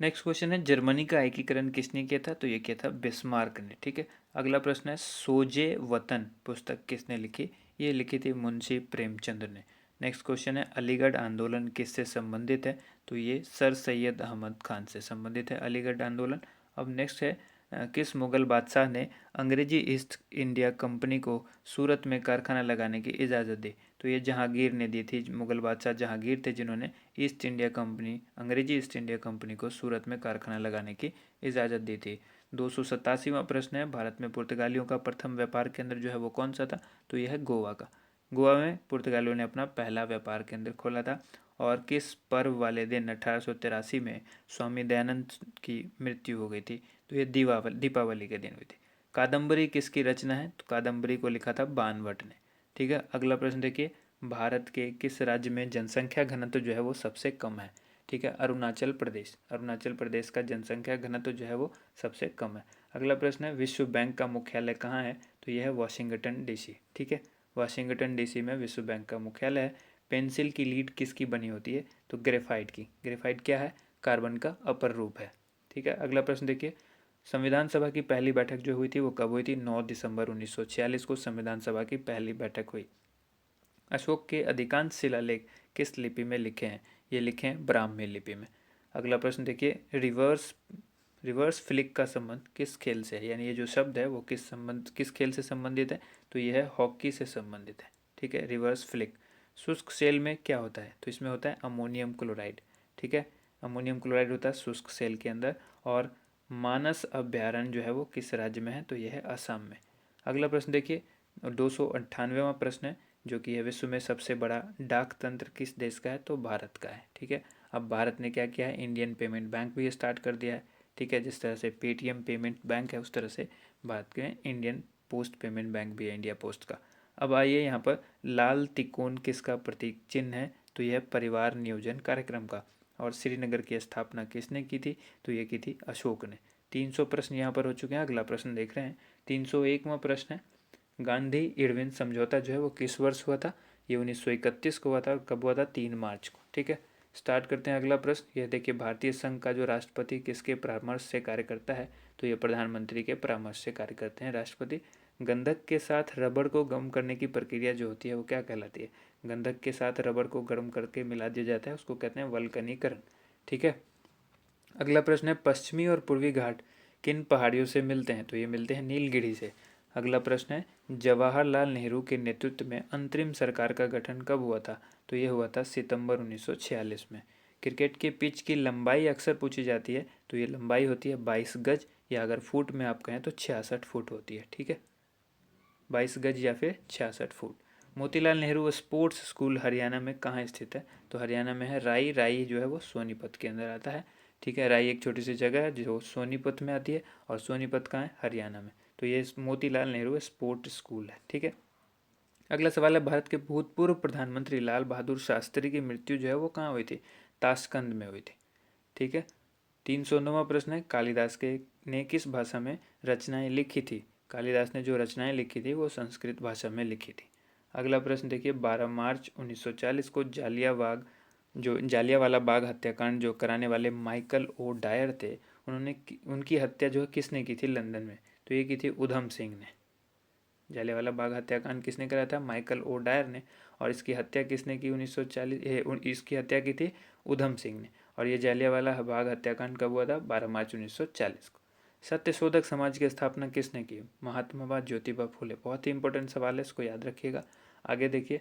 नेक्स्ट क्वेश्चन है, जर्मनी का एकीकरण किसने किया था, तो ये किया था बिस्मार्क ने। ठीक है, अगला प्रश्न है, सोजे वतन पुस्तक किसने लिखी, ये लिखी थी मुंशी प्रेमचंद ने। नेक्स्ट क्वेश्चन है, अलीगढ़ आंदोलन किससे संबंधित है, तो ये सर सैयद अहमद खान से संबंधित है अलीगढ़ आंदोलन। अब नेक्स्ट है, किस मुगल बादशाह ने अंग्रेजी ईस्ट इंडिया कंपनी को सूरत में कारखाना लगाने की इजाज़त दी, तो ये जहांगीर ने दी थी। मुगल बादशाह जहांगीर थे जिन्होंने ईस्ट इंडिया कंपनी, अंग्रेजी ईस्ट इंडिया कंपनी को सूरत में कारखाना लगाने की इजाज़त दी थी। 287वां प्रश्न है, भारत में पुर्तगालियों का प्रथम व्यापार केंद्र जो है वो कौन सा था, तो यह है गोवा का। गोवा में पुर्तगालियों ने अपना पहला व्यापार केंद्र खोला था। और किस पर्व वाले दिन 1883 में स्वामी दयानंद की मृत्यु हो गई थी, तो ये दीपावली के दिन हुई थी। कादम्बरी किसकी रचना है, तो कादम्बरी को लिखा था बाणभट्ट ने। ठीक है, अगला प्रश्न देखिए, भारत के किस राज्य में जनसंख्या घनत्व जो है वो सबसे कम है। ठीक है, अरुणाचल प्रदेश, अरुणाचल प्रदेश का जनसंख्या घनत्व जो है वो सबसे कम है। अगला प्रश्न है, विश्व बैंक का मुख्यालय कहाँ है, तो यह है वाशिंगटन डीसी। ठीक है, वाशिंगटन डीसी में विश्व बैंक का मुख्यालय है। पेंसिल की लीड किसकी बनी होती है, तो ग्रेफाइट की। ग्रेफाइट क्या है, कार्बन का अपर रूप है। ठीक है, अगला प्रश्न देखिए, संविधान सभा की पहली बैठक जो हुई थी वो कब हुई थी, 9 दिसंबर 1946 को संविधान सभा की पहली बैठक हुई। अशोक के अधिकांश शिलालेख किस लिपि में लिखे हैं, ये लिखे हैं ब्राह्मी लिपि में। अगला प्रश्न देखिए, रिवर्स फ्लिक का संबंध किस खेल से है, यानी ये जो शब्द है वो किस खेल से संबंधित है, तो ये है हॉकी से संबंधित है। ठीक है, रिवर्स फ्लिक। शुष्क सेल में क्या होता है, तो इसमें होता है अमोनियम क्लोराइड। ठीक है, अमोनियम क्लोराइड होता है शुष्क सेल के अंदर। और मानस अभ्यारण्य जो है वो किस राज्य में है, तो यह है असम में। अगला प्रश्न देखिए, 298वां प्रश्न है, जो कि है विश्व में सबसे बड़ा डाक तंत्र किस देश का है, तो भारत का है। ठीक है, अब भारत ने क्या किया है, इंडियन पेमेंट बैंक भी स्टार्ट कर दिया है। ठीक है, जिस तरह से पेटीएम पेमेंट बैंक है उस तरह से भारत के इंडियन पोस्ट पेमेंट बैंक भी है, इंडिया पोस्ट का। अब आइए यहाँ पर, लाल तिकोन किसका प्रतीक चिन्ह है, तो यह परिवार नियोजन कार्यक्रम का। और श्रीनगर की स्थापना किसने की थी, तो ये की थी अशोक ने। 300 प्रश्न यहाँ पर हो चुके हैं। अगला प्रश्न देख रहे हैं, 301वां प्रश्न है, गांधी इरविन समझौता जो है वो किस वर्ष हुआ था, ये 1931 को हुआ था। और कब हुआ था, 3 मार्च को। ठीक है, स्टार्ट करते हैं अगला प्रश्न। यह देखिए, भारतीय संघ का जो राष्ट्रपति किसके परामर्श से कार्य करता है, तो ये प्रधानमंत्री के परामर्श से कार्य करते हैं राष्ट्रपति। गंधक के साथ रबड़ को गर्म करने की प्रक्रिया जो होती है वो क्या कहलाती है, गंधक के साथ रबड़ को गर्म करके मिला दिया जाता है, उसको कहते हैं वल्कनीकरण। ठीक है, अगला प्रश्न है, पश्चिमी और पूर्वी घाट किन पहाड़ियों से मिलते हैं, तो ये मिलते हैं नीलगिरी से। अगला प्रश्न है, जवाहरलाल नेहरू के नेतृत्व में अंतरिम सरकार का गठन कब हुआ था, तो ये हुआ था सितंबर 1946 में। क्रिकेट के पिच की लंबाई अक्सर पूछी जाती है, तो ये लंबाई होती है 22 गज, या अगर फुट में आप कहें तो 66 फुट होती है। ठीक है, 22 गज या फिर 66 foot. Motilal Nehru sports school Haryana में कहाँ स्थित है, तो हरियाणा में है राई। राई जो है वो सोनीपत के अंदर आता है। ठीक है, राई एक छोटी सी जगह है जो सोनीपत में आती है, और सोनीपत कहाँ है, हरियाणा में। तो ये मोतीलाल नेहरू स्पोर्ट स्कूल है। ठीक है, अगला सवाल है, भारत के भूतपूर्व प्रधानमंत्री लाल बहादुर शास्त्री की मृत्यु जो है वो कहाँ हुई थी, ताशकंद में हुई थी। ठीक है, 309वां प्रश्न है, कालिदास के ने किस भाषा में रचनाएं लिखी थी, कालिदास ने जो रचनाएं लिखी थी वो संस्कृत भाषा में लिखी थी। अगला प्रश्न देखिए, 12 मार्च 1940 को जालियावाला बाग हत्याकांड जो कराने वाले माइकल ओ डायर थे, उनकी हत्या जो है किसने की थी लंदन में, तो ये की थी उधम सिंह ने। जालियावाला बाग हत्याकांड किसने कराया था, माइकल ओ डायर ने। और इसकी हत्या किसने की 1940, इसकी हत्या की थी उधम सिंह ने। और ये जालियावाला बाग हत्याकांड कब हुआ था, 12 मार्च 1940 को। सत्यशोधक समाज की स्थापना किसने की, महात्मा ज्योतिबा फुले। बहुत ही इंपॉर्टेंट सवाल है, इसको याद रखिएगा। आगे देखिए,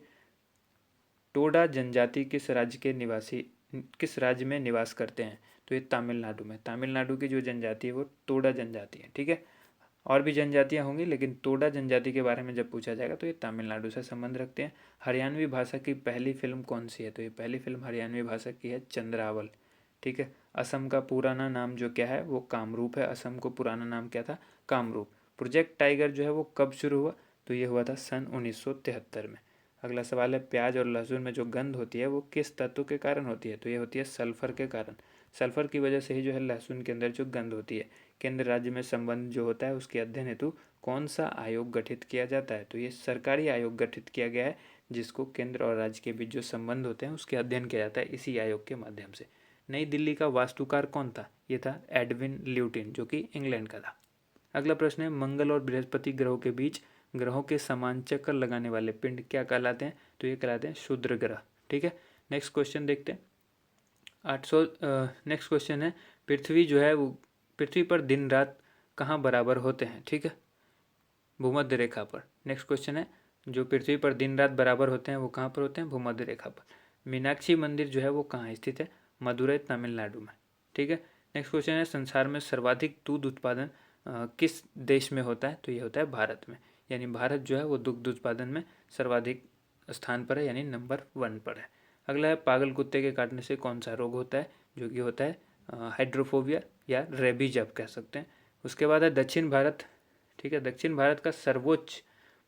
टोडा जनजाति किस राज्य में निवास करते हैं? तो ये तमिलनाडु में। तमिलनाडु की जो जनजाति है वो टोडा जनजाति है, ठीक है। और भी जनजातियाँ होंगी, लेकिन टोडा जनजाति के बारे में जब पूछा जाएगा तो ये तमिलनाडु से संबंध रखते हैं। हरियाणवी भाषा की पहली फिल्म कौन सी है? तो ये पहली फिल्म हरियाणवी भाषा की है चंद्रावल, ठीक है। असम का पुराना नाम जो क्या है वो कामरूप है। असम को पुराना नाम क्या था? कामरूप। प्रोजेक्ट टाइगर जो है वो कब शुरू हुआ? तो ये हुआ था सन 1973 में। अगला सवाल है, प्याज और लहसुन में जो गंध होती है वो किस तत्व के कारण होती है? तो ये होती है सल्फर के कारण। सल्फर की वजह से ही जो है लहसुन के अंदर जो गंध होती है। केंद्र राज्य में संबंध जो होता है उसके अध्ययन हेतु कौन सा आयोग गठित किया जाता है? तो ये सरकारी आयोग गठित किया गया है, जिसको केंद्र और राज्य के बीच जो संबंध होते हैं उसके अध्ययन किया जाता है इसी आयोग के माध्यम से। नई दिल्ली का वास्तुकार कौन था? ये था एडविन ल्यूटिन, जो कि इंग्लैंड का था। अगला प्रश्न है, मंगल और बृहस्पति ग्रहों के बीच ग्रहों के समान चक्कर लगाने वाले पिंड क्या कहलाते हैं? तो ये कहलाते हैं क्षुद्र ग्रह, ठीक है। नेक्स्ट क्वेश्चन देखते हैं। 800 नेक्स्ट क्वेश्चन है, पृथ्वी जो है वो पृथ्वी पर दिन रात कहाँ बराबर होते हैं? ठीक है, भूमध्य रेखा पर। नेक्स्ट क्वेश्चन है, जो पृथ्वी पर दिन रात बराबर होते हैं वो कहाँ पर होते हैं? भूमध्य रेखा पर। मीनाक्षी मंदिर जो है वो कहाँ स्थित है? मदुरई तमिलनाडु में, ठीक है। नेक्स्ट क्वेश्चन है, संसार में सर्वाधिक दूध उत्पादन किस देश में होता है? तो ये होता है भारत में। यानी भारत जो है वो दुग्ध उत्पादन में सर्वाधिक स्थान पर है, यानी नंबर 1 पर है। अगला है, पागल कुत्ते के काटने से कौन सा रोग होता है? जो कि होता है हाइड्रोफोबिया या रेबीज आप कह सकते हैं। उसके बाद है दक्षिण भारत, ठीक है। दक्षिण भारत का सर्वोच्च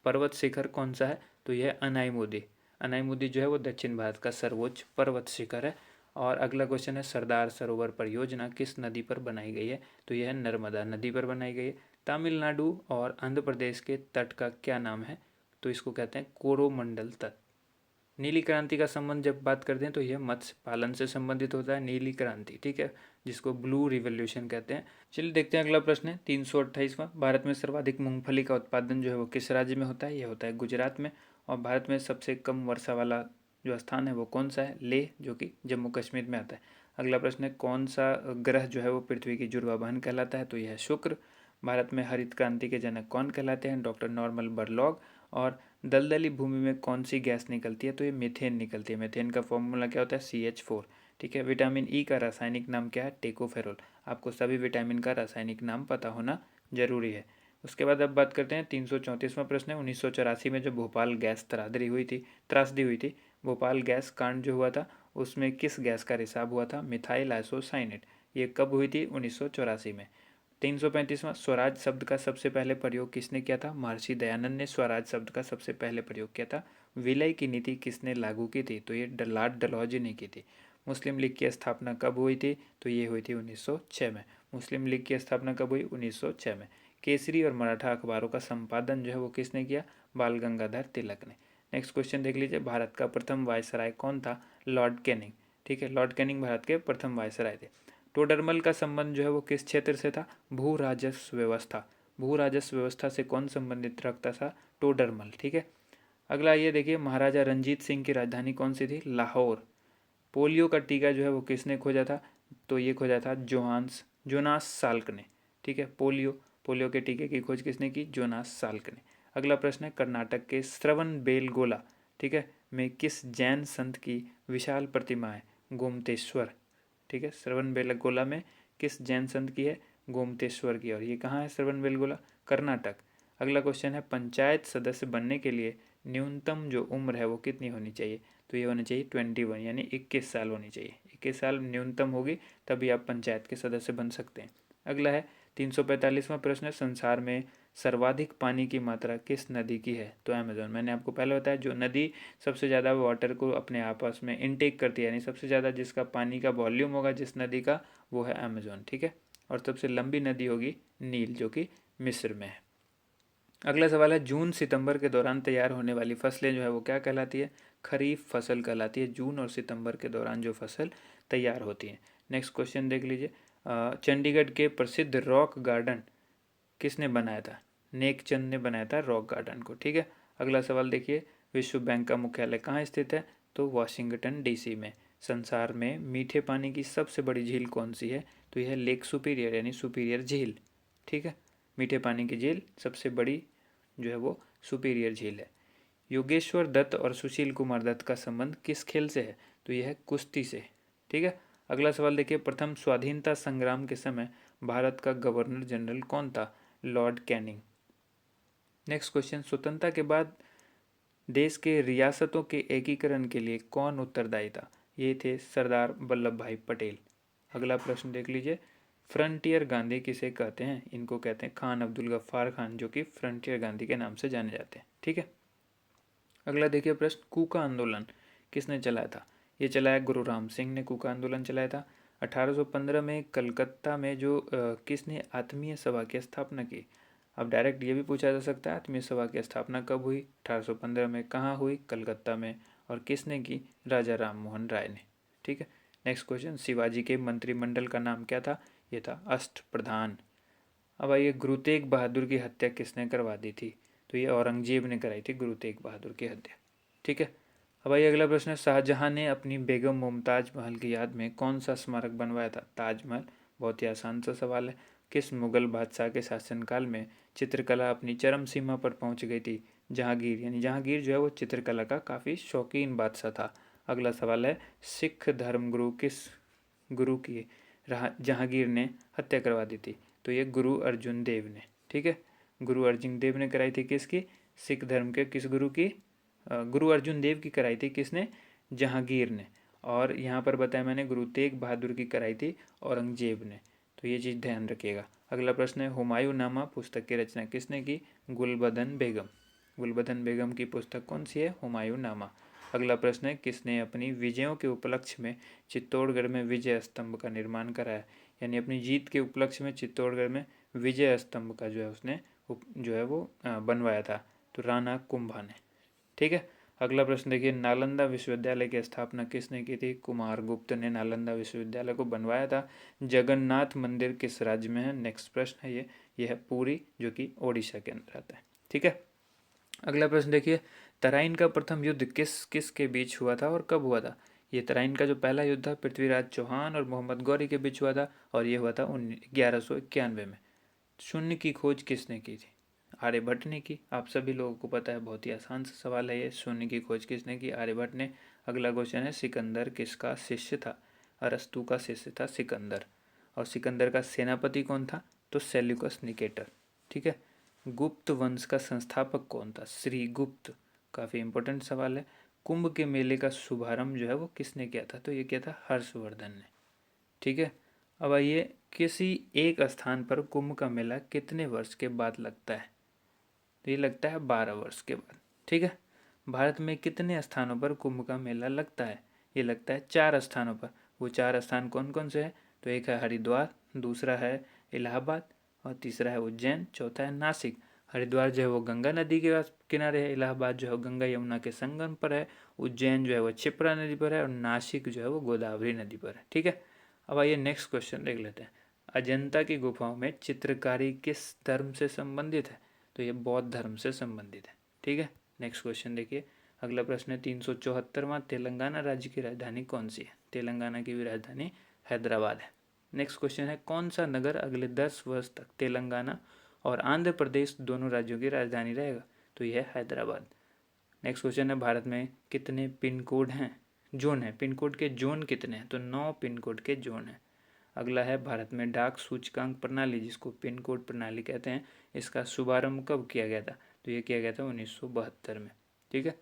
पर्वत शिखर कौन सा है? तो यह है अनाईमुदी। अनाईमुदी जो है वो दक्षिण भारत का सर्वोच्च पर्वत शिखर है। और अगला क्वेश्चन है, सरदार सरोवर परियोजना किस नदी पर बनाई गई है? तो यह है नर्मदा नदी पर बनाई गई है। तमिलनाडु और आंध्र प्रदेश के तट का क्या नाम है? तो इसको कहते हैं कोरोमंडल तट। नीली क्रांति का संबंध जब बात करते हैं तो यह मत्स्य पालन से संबंधित होता है, नीली क्रांति, ठीक है, जिसको ब्लू रिवोल्यूशन कहते हैं। चलिए देखते हैं, अगला प्रश्न है 328वां, भारत में सर्वाधिक मूंगफली का उत्पादन जो है वो किस राज्य में होता है? यह होता है गुजरात में। और भारत में सबसे कम वर्षा वाला जो स्थान है वो कौन सा है? लेह, जो कि जम्मू कश्मीर में आता है। अगला प्रश्न है, कौन सा ग्रह जो है वो पृथ्वी की जुड़वा बहन कहलाता है? तो यह है शुक्र। भारत में हरित क्रांति के जनक कौन कहलाते हैं? Doctor Norman Borlaug. और दलदली भूमि में कौन सी गैस निकलती है? तो ये मीथेन निकलती है। मीथेन का फॉर्मूला क्या होता है? CH4, ठीक है। विटामिन ई का रासायनिक नाम क्या है? टेकोफेरोल। आपको सभी विटामिन का रासायनिक नाम पता होना जरूरी है। उसके बाद अब बात करते हैं 334वां प्रश्न है, 1984 में जो भोपाल गैस त्रासदी हुई थी, भोपाल गैस कांड जो हुआ था उसमें किस गैस का रिसाव हुआ था? Methyl isocyanate. ये कब हुई थी? 1984 में। 335वां, स्वराज शब्द का सबसे पहले प्रयोग किसने किया था? महर्षि दयानंद ने स्वराज शब्द का सबसे पहले प्रयोग किया था। विलय की नीति किसने लागू की थी? तो ये लॉर्ड डलहौजी ने की थी। मुस्लिम लीग की स्थापना कब हुई थी? तो ये हुई थी 1906 में। मुस्लिम लीग की स्थापना कब हुई? 1906 में। केसरी और मराठा अखबारों का संपादन जो है वो किसने किया? बाल गंगाधर तिलक ने। नेक्स्ट क्वेश्चन देख लीजिए, भारत का प्रथम वायसराय कौन था? लॉर्ड कैनिंग, ठीक है। लॉर्ड कैनिंग भारत के प्रथम वायसराय थे। टोडरमल का संबंध जो है वो किस क्षेत्र से था? भू राजस्व व्यवस्था। भू राजस्व व्यवस्था से कौन संबंधित रखता था? टोडरमल, ठीक है। अगला ये देखिए, महाराजा रंजीत सिंह की राजधानी कौन सी थी? लाहौर। पोलियो का टीका जो है वो किसने खोजा था? तो ये खोजा था जोनास साल्क ने, ठीक है। पोलियो के टीके की खोज किसने की? जोनास साल्क ने। अगला प्रश्न है, कर्नाटक के श्रवण बेलगोला, ठीक है, में किस जैन संत की विशाल प्रतिमा है? गोमतेश्वर, ठीक है। श्रवण बेलगोला में किस जैन संत की है? गोमतेश्वर की। और ये कहाँ है श्रवण बेलगोला? कर्नाटक। अगला क्वेश्चन है, पंचायत सदस्य बनने के लिए न्यूनतम जो उम्र है वो कितनी होनी चाहिए? तो ये होनी चाहिए 21, यानी 21 साल होनी चाहिए। 21 साल न्यूनतम होगी तभी आप पंचायत के सदस्य बन सकते हैं। अगला है 345वां प्रश्न है, संसार में सर्वाधिक पानी की मात्रा किस नदी की है? तो अमेजोन। मैंने आपको पहले बताया, जो नदी सबसे ज़्यादा वाटर को अपने आपस में इनटेक करती है, यानी सबसे ज़्यादा जिसका पानी का वॉल्यूम होगा जिस नदी का, वो है अमेजोन, ठीक है। और सबसे लंबी नदी होगी नील, जो कि मिस्र में है। अगला सवाल है, जून सितंबर के दौरान तैयार होने वाली फसलें जो है वो क्या कहलाती है? खरीफ फसल कहलाती है, जून और सितंबर के दौरान जो फसल तैयार होती है। नेक्स्ट क्वेश्चन देख लीजिए, चंडीगढ़ के प्रसिद्ध रॉक गार्डन किसने बनाया था? नेकचंद ने बनाया था रॉक गार्डन को, ठीक है। अगला सवाल देखिए, विश्व बैंक का मुख्यालय कहाँ स्थित है? तो वाशिंगटन DC में। संसार में मीठे पानी की सबसे बड़ी झील कौन सी है? तो यह लेक सुपीरियर, यानी सुपीरियर झील, ठीक है। मीठे पानी की झील सबसे बड़ी जो है वो सुपीरियर झील है। योगेश्वर दत्त और सुशील कुमार दत्त का संबंध किस खेल से है? तो यह है कुश्ती से। ठीक है। अगला सवाल देखिए, प्रथम स्वाधीनता संग्राम के समय भारत का गवर्नर जनरल कौन था? Lord Canning. नेक्स्ट क्वेश्चन, स्वतंत्रता के बाद देश के रियासतों के एकीकरण के लिए कौन उत्तरदायी था? ये थे सरदार वल्लभ भाई पटेल। अगला प्रश्न देख लीजिए, फ्रंटियर गांधी किसे कहते हैं? इनको कहते हैं खान अब्दुल गफ्फार खान, जो कि फ्रंटियर गांधी के नाम से जाने जाते हैं। ठीक है। अगला देखिए प्रश्न, कूका आंदोलन किसने चलाया था? ये चलाया गुरु राम सिंह ने कूका आंदोलन चलाया था। 1815 में कलकत्ता में जो किसने आत्मीय सभा की स्थापना की? अब डायरेक्ट ये भी पूछा जा सकता है, आत्मीय सभा की स्थापना कब हुई? 1815 में। कहाँ हुई? कलकत्ता में। और किसने की? राजा राम मोहन राय ने। ठीक है। नेक्स्ट क्वेश्चन, शिवाजी के मंत्रिमंडल का नाम क्या था? ये था अष्टप्रधान। अब आइए, गुरु तेग बहादुर की हत्या किसने करवा दी थी? तो ये औरंगजेब ने कराई थी गुरु तेग बहादुर की हत्या। ठीक है। अब आइए अगला प्रश्न है, शाहजहां ने अपनी बेगम मुमताज महल की याद में कौन सा स्मारक बनवाया था? ताजमहल। बहुत ही आसान सा सवाल है। किस मुगल बादशाह के शासनकाल में चित्रकला अपनी चरम सीमा पर पहुंच गई थी? जहांगीर, यानी जहांगीर जो है वो चित्रकला का काफ़ी शौकीन बादशाह था। अगला सवाल है, सिख धर्मगुरु किस गुरु की जहांगीर ने हत्या करवा दी थी? तो ये गुरु अर्जुन देव ने। ठीक है। गुरु अर्जुन देव ने कराई थी किसकी? सिख धर्म के किस गुरु की? गुरु अर्जुन देव की कराई थी किसने? जहांगीर ने। और यहाँ पर बताया मैंने गुरु तेग बहादुर की कराई थी औरंगजेब ने। तो ये चीज़ ध्यान रखिएगा। अगला प्रश्न है, हुमायूं नामा पुस्तक की रचना किसने की? गुलबदन बेगम। गुलबदन बेगम की पुस्तक कौन सी है? हुमायूं नामा। अगला प्रश्न है, किसने अपनी विजयों के उपलक्ष्य में चित्तौड़गढ़ में विजय स्तंभ का निर्माण कराया? यानी अपनी जीत के उपलक्ष्य में चित्तौड़गढ़ में विजय स्तंभ का जो है उसने जो है वो बनवाया था। तो राणा कुंभा ने। ठीक है। अगला प्रश्न देखिए, नालंदा विश्वविद्यालय की स्थापना किसने की थी? कुमारगुप्त ने नालंदा विश्वविद्यालय को बनवाया था। जगन्नाथ मंदिर किस राज्य में है? नेक्स्ट प्रश्न है ये है पुरी, जो कि ओडिशा के अंदर आता है। ठीक है। अगला प्रश्न देखिए, तराइन का प्रथम युद्ध किस किस के बीच हुआ था और कब हुआ था? ये तराइन का जो पहला युद्ध था पृथ्वीराज चौहान और मोहम्मद गौरी के बीच हुआ था, और ये हुआ था 1191 में। शून्य की खोज किसने की थी? आर्यभट्ट ने की। आप सभी लोगों को पता है, बहुत ही आसान सा सवाल है ये, शून्य की खोज किसने की? आर्यभट्ट ने। अगला क्वेश्चन है, सिकंदर किसका शिष्य था? अरस्तु का शिष्य था सिकंदर। और सिकंदर का सेनापति कौन था? तो सेल्यूकस निकेटर। ठीक है। गुप्त वंश का संस्थापक कौन था? श्रीगुप्त। काफ़ी इंपॉर्टेंट सवाल है। कुंभ के मेले का शुभारंभ जो है वो किसने किया था? तो ये किया था हर्षवर्धन ने। ठीक है। अब आइए, किसी एक स्थान पर कुंभ का मेला कितने वर्ष के बाद लगता है? तो ये लगता है 12 वर्ष के बाद। ठीक है। भारत में कितने स्थानों पर कुंभ का मेला लगता है? ये लगता है 4 स्थानों पर। वो 4 स्थान कौन कौन से हैं? तो एक है हरिद्वार, दूसरा है इलाहाबाद, और तीसरा है उज्जैन, चौथा है नासिक। हरिद्वार जो है वो गंगा नदी के किनारे है, इलाहाबाद जो है गंगा यमुना के संगम पर है, उज्जैन जो है वो क्षिप्रा नदी पर है, और नासिक जो है वो गोदावरी नदी पर है। ठीक है। अब आइए नेक्स्ट क्वेश्चन देख लेते हैं, अजंता की गुफाओं में चित्रकारी किस धर्म से संबंधित है? तो ये बौद्ध धर्म से संबंधित है। ठीक है। नेक्स्ट क्वेश्चन देखिए, अगला प्रश्न है, 374वां तेलंगाना राज्य की राजधानी कौन सी है? तेलंगाना की भी राजधानी हैदराबाद है। नेक्स्ट क्वेश्चन है, कौन सा नगर अगले 10 वर्ष तक तेलंगाना और आंध्र प्रदेश दोनों राज्यों की राजधानी रहेगा? तो यह है हैदराबाद। नेक्स्ट क्वेश्चन है, भारत में कितने पिन कोड हैं? जोन है, पिन कोड के जोन कितने हैं? तो 9 पिन कोड के जोन हैं। अगला है, भारत में डाक सूचकांक प्रणाली, जिसको पिन कोड प्रणाली कहते हैं, इसका शुभारंभ कब किया गया था? तो ये किया गया था 1972 में। ठीक है।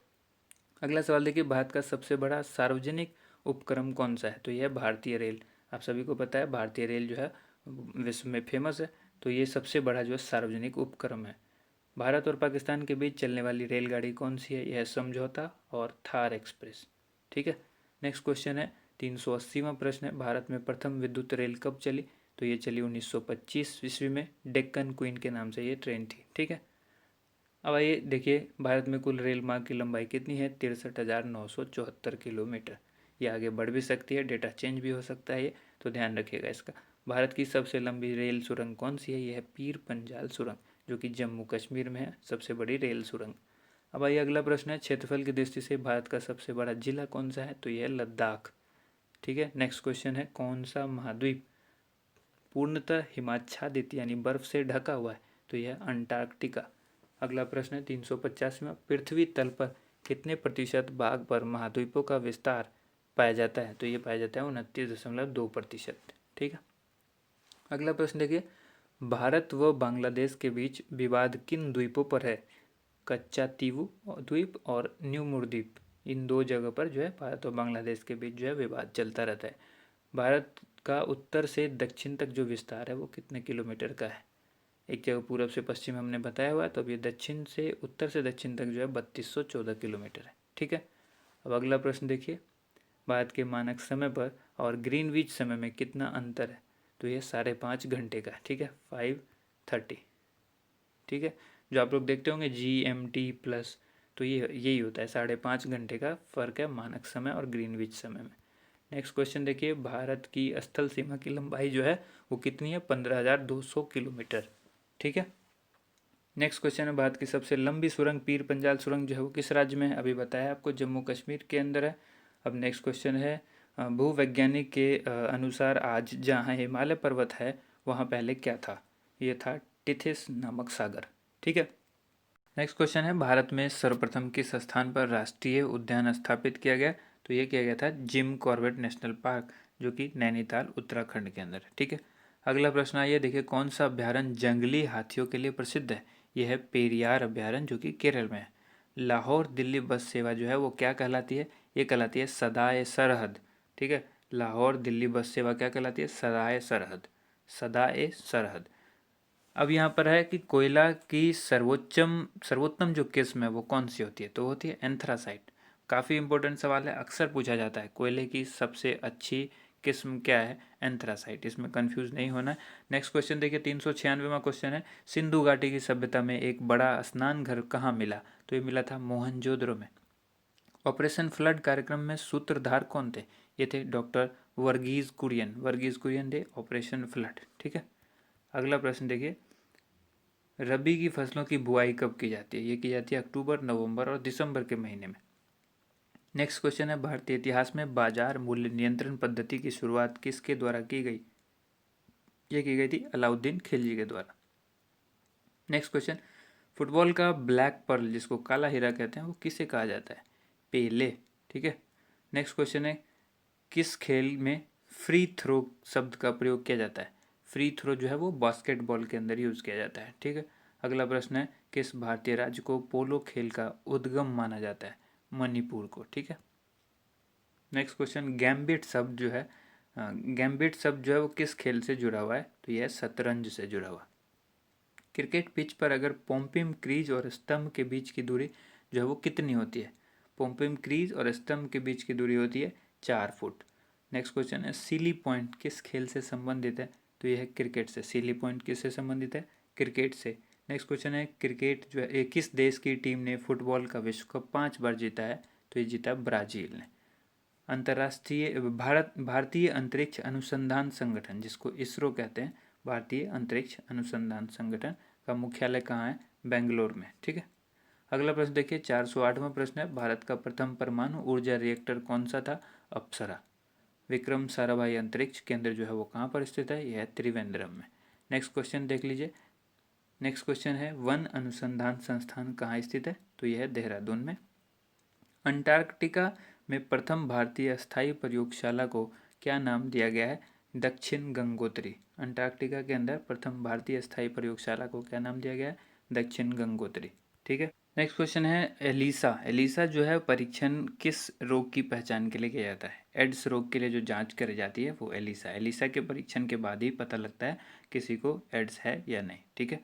अगला सवाल देखिए, भारत का सबसे बड़ा सार्वजनिक उपक्रम कौन सा है? तो यह है भारतीय रेल। आप सभी को पता है भारतीय रेल जो है विश्व में फेमस है। तो ये सबसे बड़ा जो है सार्वजनिक उपक्रम है। भारत और पाकिस्तान के बीच चलने वाली रेलगाड़ी कौन सी है? यह समझौता और थार एक्सप्रेस। ठीक है। नेक्स्ट क्वेश्चन है, 380वां प्रश्न है, भारत में प्रथम विद्युत रेल कब चली? तो ये चली 1925 ईस्वी में, डेक्कन क्वीन के नाम से ये ट्रेन थी। ठीक है। अब आइए देखिए, भारत में कुल रेल मार्ग की लंबाई कितनी है? 63,974 किलोमीटर। ये आगे बढ़ भी सकती है, डेटा चेंज भी हो सकता है ये, तो ध्यान रखिएगा इसका। भारत की सबसे लंबी रेल सुरंग कौन सी है? यह है पीर पंजाल सुरंग, जो कि जम्मू कश्मीर में है, सबसे बड़ी रेल सुरंग। अब आइए अगला प्रश्न है, क्षेत्रफल की दृष्टि से भारत का सबसे बड़ा जिला कौन सा है? तो यह है लद्दाख। ठीक है। नेक्स्ट क्वेश्चन है, कौन सा महाद्वीप पूर्णतः हिमाच्छादित यानी बर्फ से ढका हुआ है? तो यह अंटार्कटिका। अगला प्रश्न है 350वां, पृथ्वी तल पर कितने प्रतिशत भाग पर महाद्वीपों का विस्तार पाया जाता है? तो ये पाया जाता है 29.2%। ठीक है। अगला प्रश्न देखिए, भारत व बांग्लादेश के बीच विवाद किन द्वीपों पर है? कच्चा तीवू द्वीप और न्यू मुर द्वीप, इन दो जगह पर जो है भारत और बांग्लादेश के बीच जो है विवाद चलता रहता है। भारत का उत्तर से दक्षिण तक जो विस्तार है वो कितने किलोमीटर का है? एक जगह पूरब से पश्चिम हमने बताया हुआ है, तो अब ये दक्षिण से उत्तर से दक्षिण तक जो है 3214 किलोमीटर है। ठीक है। अब अगला प्रश्न देखिए, भारत के मानक समय पर और ग्रीनविच समय में कितना अंतर है? तो ये 5.5 घंटे का है। ठीक है, 5:30। ठीक है, जो आप लोग देखते होंगे GMT प्लस, तो ये यही होता है, 5.5 घंटे का फ़र्क है मानक समय और ग्रीनविच समय में। नेक्स्ट क्वेश्चन देखिए, भारत की स्थल सीमा की लंबाई जो है वो कितनी है? 15,200 किलोमीटर। ठीक है। नेक्स्ट क्वेश्चन है, भारत की सबसे लंबी सुरंग पीर पंजाल सुरंग जो है वो किस राज्य में है? अभी बताया आपको, जम्मू कश्मीर के अंदर है। अब नेक्स्ट क्वेश्चन है, भूवैज्ञानिक के अनुसार आज जहाँ हिमालय पर्वत है वहाँ पहले क्या था? ये था टिथिस नामक सागर। ठीक है। नेक्स्ट क्वेश्चन है, भारत में सर्वप्रथम किस स्थान पर राष्ट्रीय उद्यान स्थापित किया गया? तो ये किया गया था जिम कॉर्बेट नेशनल पार्क, जो कि नैनीताल उत्तराखंड के अंदर है। ठीक है। अगला प्रश्न आइए देखिए, कौन सा अभ्यारण्य जंगली हाथियों के लिए प्रसिद्ध है? यह है पेरियार अभ्यारण्य, जो कि केरल में है। लाहौर दिल्ली बस सेवा जो है वो क्या कहलाती है? ये कहलाती है सदाए सरहद। ठीक है, लाहौर दिल्ली बस सेवा क्या कहलाती है? सदाए सरहद, सदाए सरहद। अब यहाँ पर है कि कोयला की सर्वोत्तम जो किस्म है वो कौन सी होती है? तो होती है एंथ्रासाइट। काफ़ी इंपॉर्टेंट सवाल है, अक्सर पूछा जाता है, कोयले की सबसे अच्छी किस्म क्या है? एंथ्रासाइट, इसमें कंफ्यूज नहीं होना है। नेक्स्ट क्वेश्चन देखिए, 396वां क्वेश्चन है, सिंधु घाटी की सभ्यता में एक बड़ा स्नान घर कहाँ मिला? तो ये मिला था मोहनजोदड़ो में। ऑपरेशन फ्लड कार्यक्रम में सूत्रधार कौन थे? ये थे डॉक्टर वर्गीज कुरियन थे ऑपरेशन फ्लड। ठीक है। अगला प्रश्न देखिए, रबी की फसलों की बुआई कब की जाती है? ये की जाती है अक्टूबर, नवंबर और दिसंबर के महीने में। नेक्स्ट क्वेश्चन है, भारतीय इतिहास में बाजार मूल्य नियंत्रण पद्धति की शुरुआत किसके द्वारा की गई? ये की गई थी अलाउद्दीन खिलजी के द्वारा। नेक्स्ट क्वेश्चन, फुटबॉल का ब्लैक पर्ल जिसको काला हीरा कहते हैं वो किसे कहा जाता है? पेले। ठीक है। नेक्स्ट क्वेश्चन है, किस खेल में फ्री थ्रो शब्द का प्रयोग किया जाता है? फ्री थ्रो जो है वो बास्केटबॉल के अंदर यूज़ किया जाता है। ठीक है। अगला प्रश्न है, किस भारतीय राज्य को पोलो खेल का उद्गम माना जाता है? मणिपुर को। ठीक है। नेक्स्ट क्वेश्चन, गैम्बिट शब्द जो है वो किस खेल से जुड़ा हुआ है? तो यह शतरंज से जुड़ा हुआ। क्रिकेट पिच पर अगर पॉम्पिम क्रीज और स्तंभ के बीच की दूरी जो है वो कितनी होती है? पॉम्पिम क्रीज और स्तंभ के बीच की दूरी होती है 4 फुट। नेक्स्ट क्वेश्चन है, सीली पॉइंट किस खेल से संबंधित है? तो यह है क्रिकेट से। सीली पॉइंट किससे संबंधित है? क्रिकेट से। नेक्स्ट क्वेश्चन है, क्रिकेट जो है किस देश की टीम ने फुटबॉल का विश्व कप 5 बार जीता है? तो ये जीता ब्राज़ील ने। अंतर्राष्ट्रीय भारतीय अंतरिक्ष अनुसंधान संगठन जिसको इसरो कहते हैं, भारतीय अंतरिक्ष अनुसंधान संगठन का मुख्यालय कहाँ है? बेंगलोर में। ठीक है। अगला प्रश्न देखिए, 408वां प्रश्न है, भारत का प्रथम परमाणु ऊर्जा रिएक्टर कौन सा था? अप्सरा। विक्रम साराभाई अंतरिक्ष केंद्र जो है वो कहाँ पर स्थित है? यह है त्रिवेंद्रम में। नेक्स्ट क्वेश्चन देख लीजिए। नेक्स्ट क्वेश्चन है, वन अनुसंधान संस्थान कहाँ स्थित है? तो यह है देहरादून में। अंटार्कटिका में प्रथम भारतीय स्थायी प्रयोगशाला को क्या नाम दिया गया है? दक्षिण गंगोत्री। अंटार्कटिका के अंदर प्रथम भारतीय स्थायी प्रयोगशाला को क्या नाम दिया गया है? दक्षिण गंगोत्री। ठीक है। नेक्स्ट क्वेश्चन है, एलिसा जो है परीक्षण किस रोग की पहचान के लिए किया जाता है? एड्स रोग के लिए जो जांच करी जाती है वो एलिसा के परीक्षण के बाद ही पता लगता है किसी को एड्स है या नहीं। ठीक है।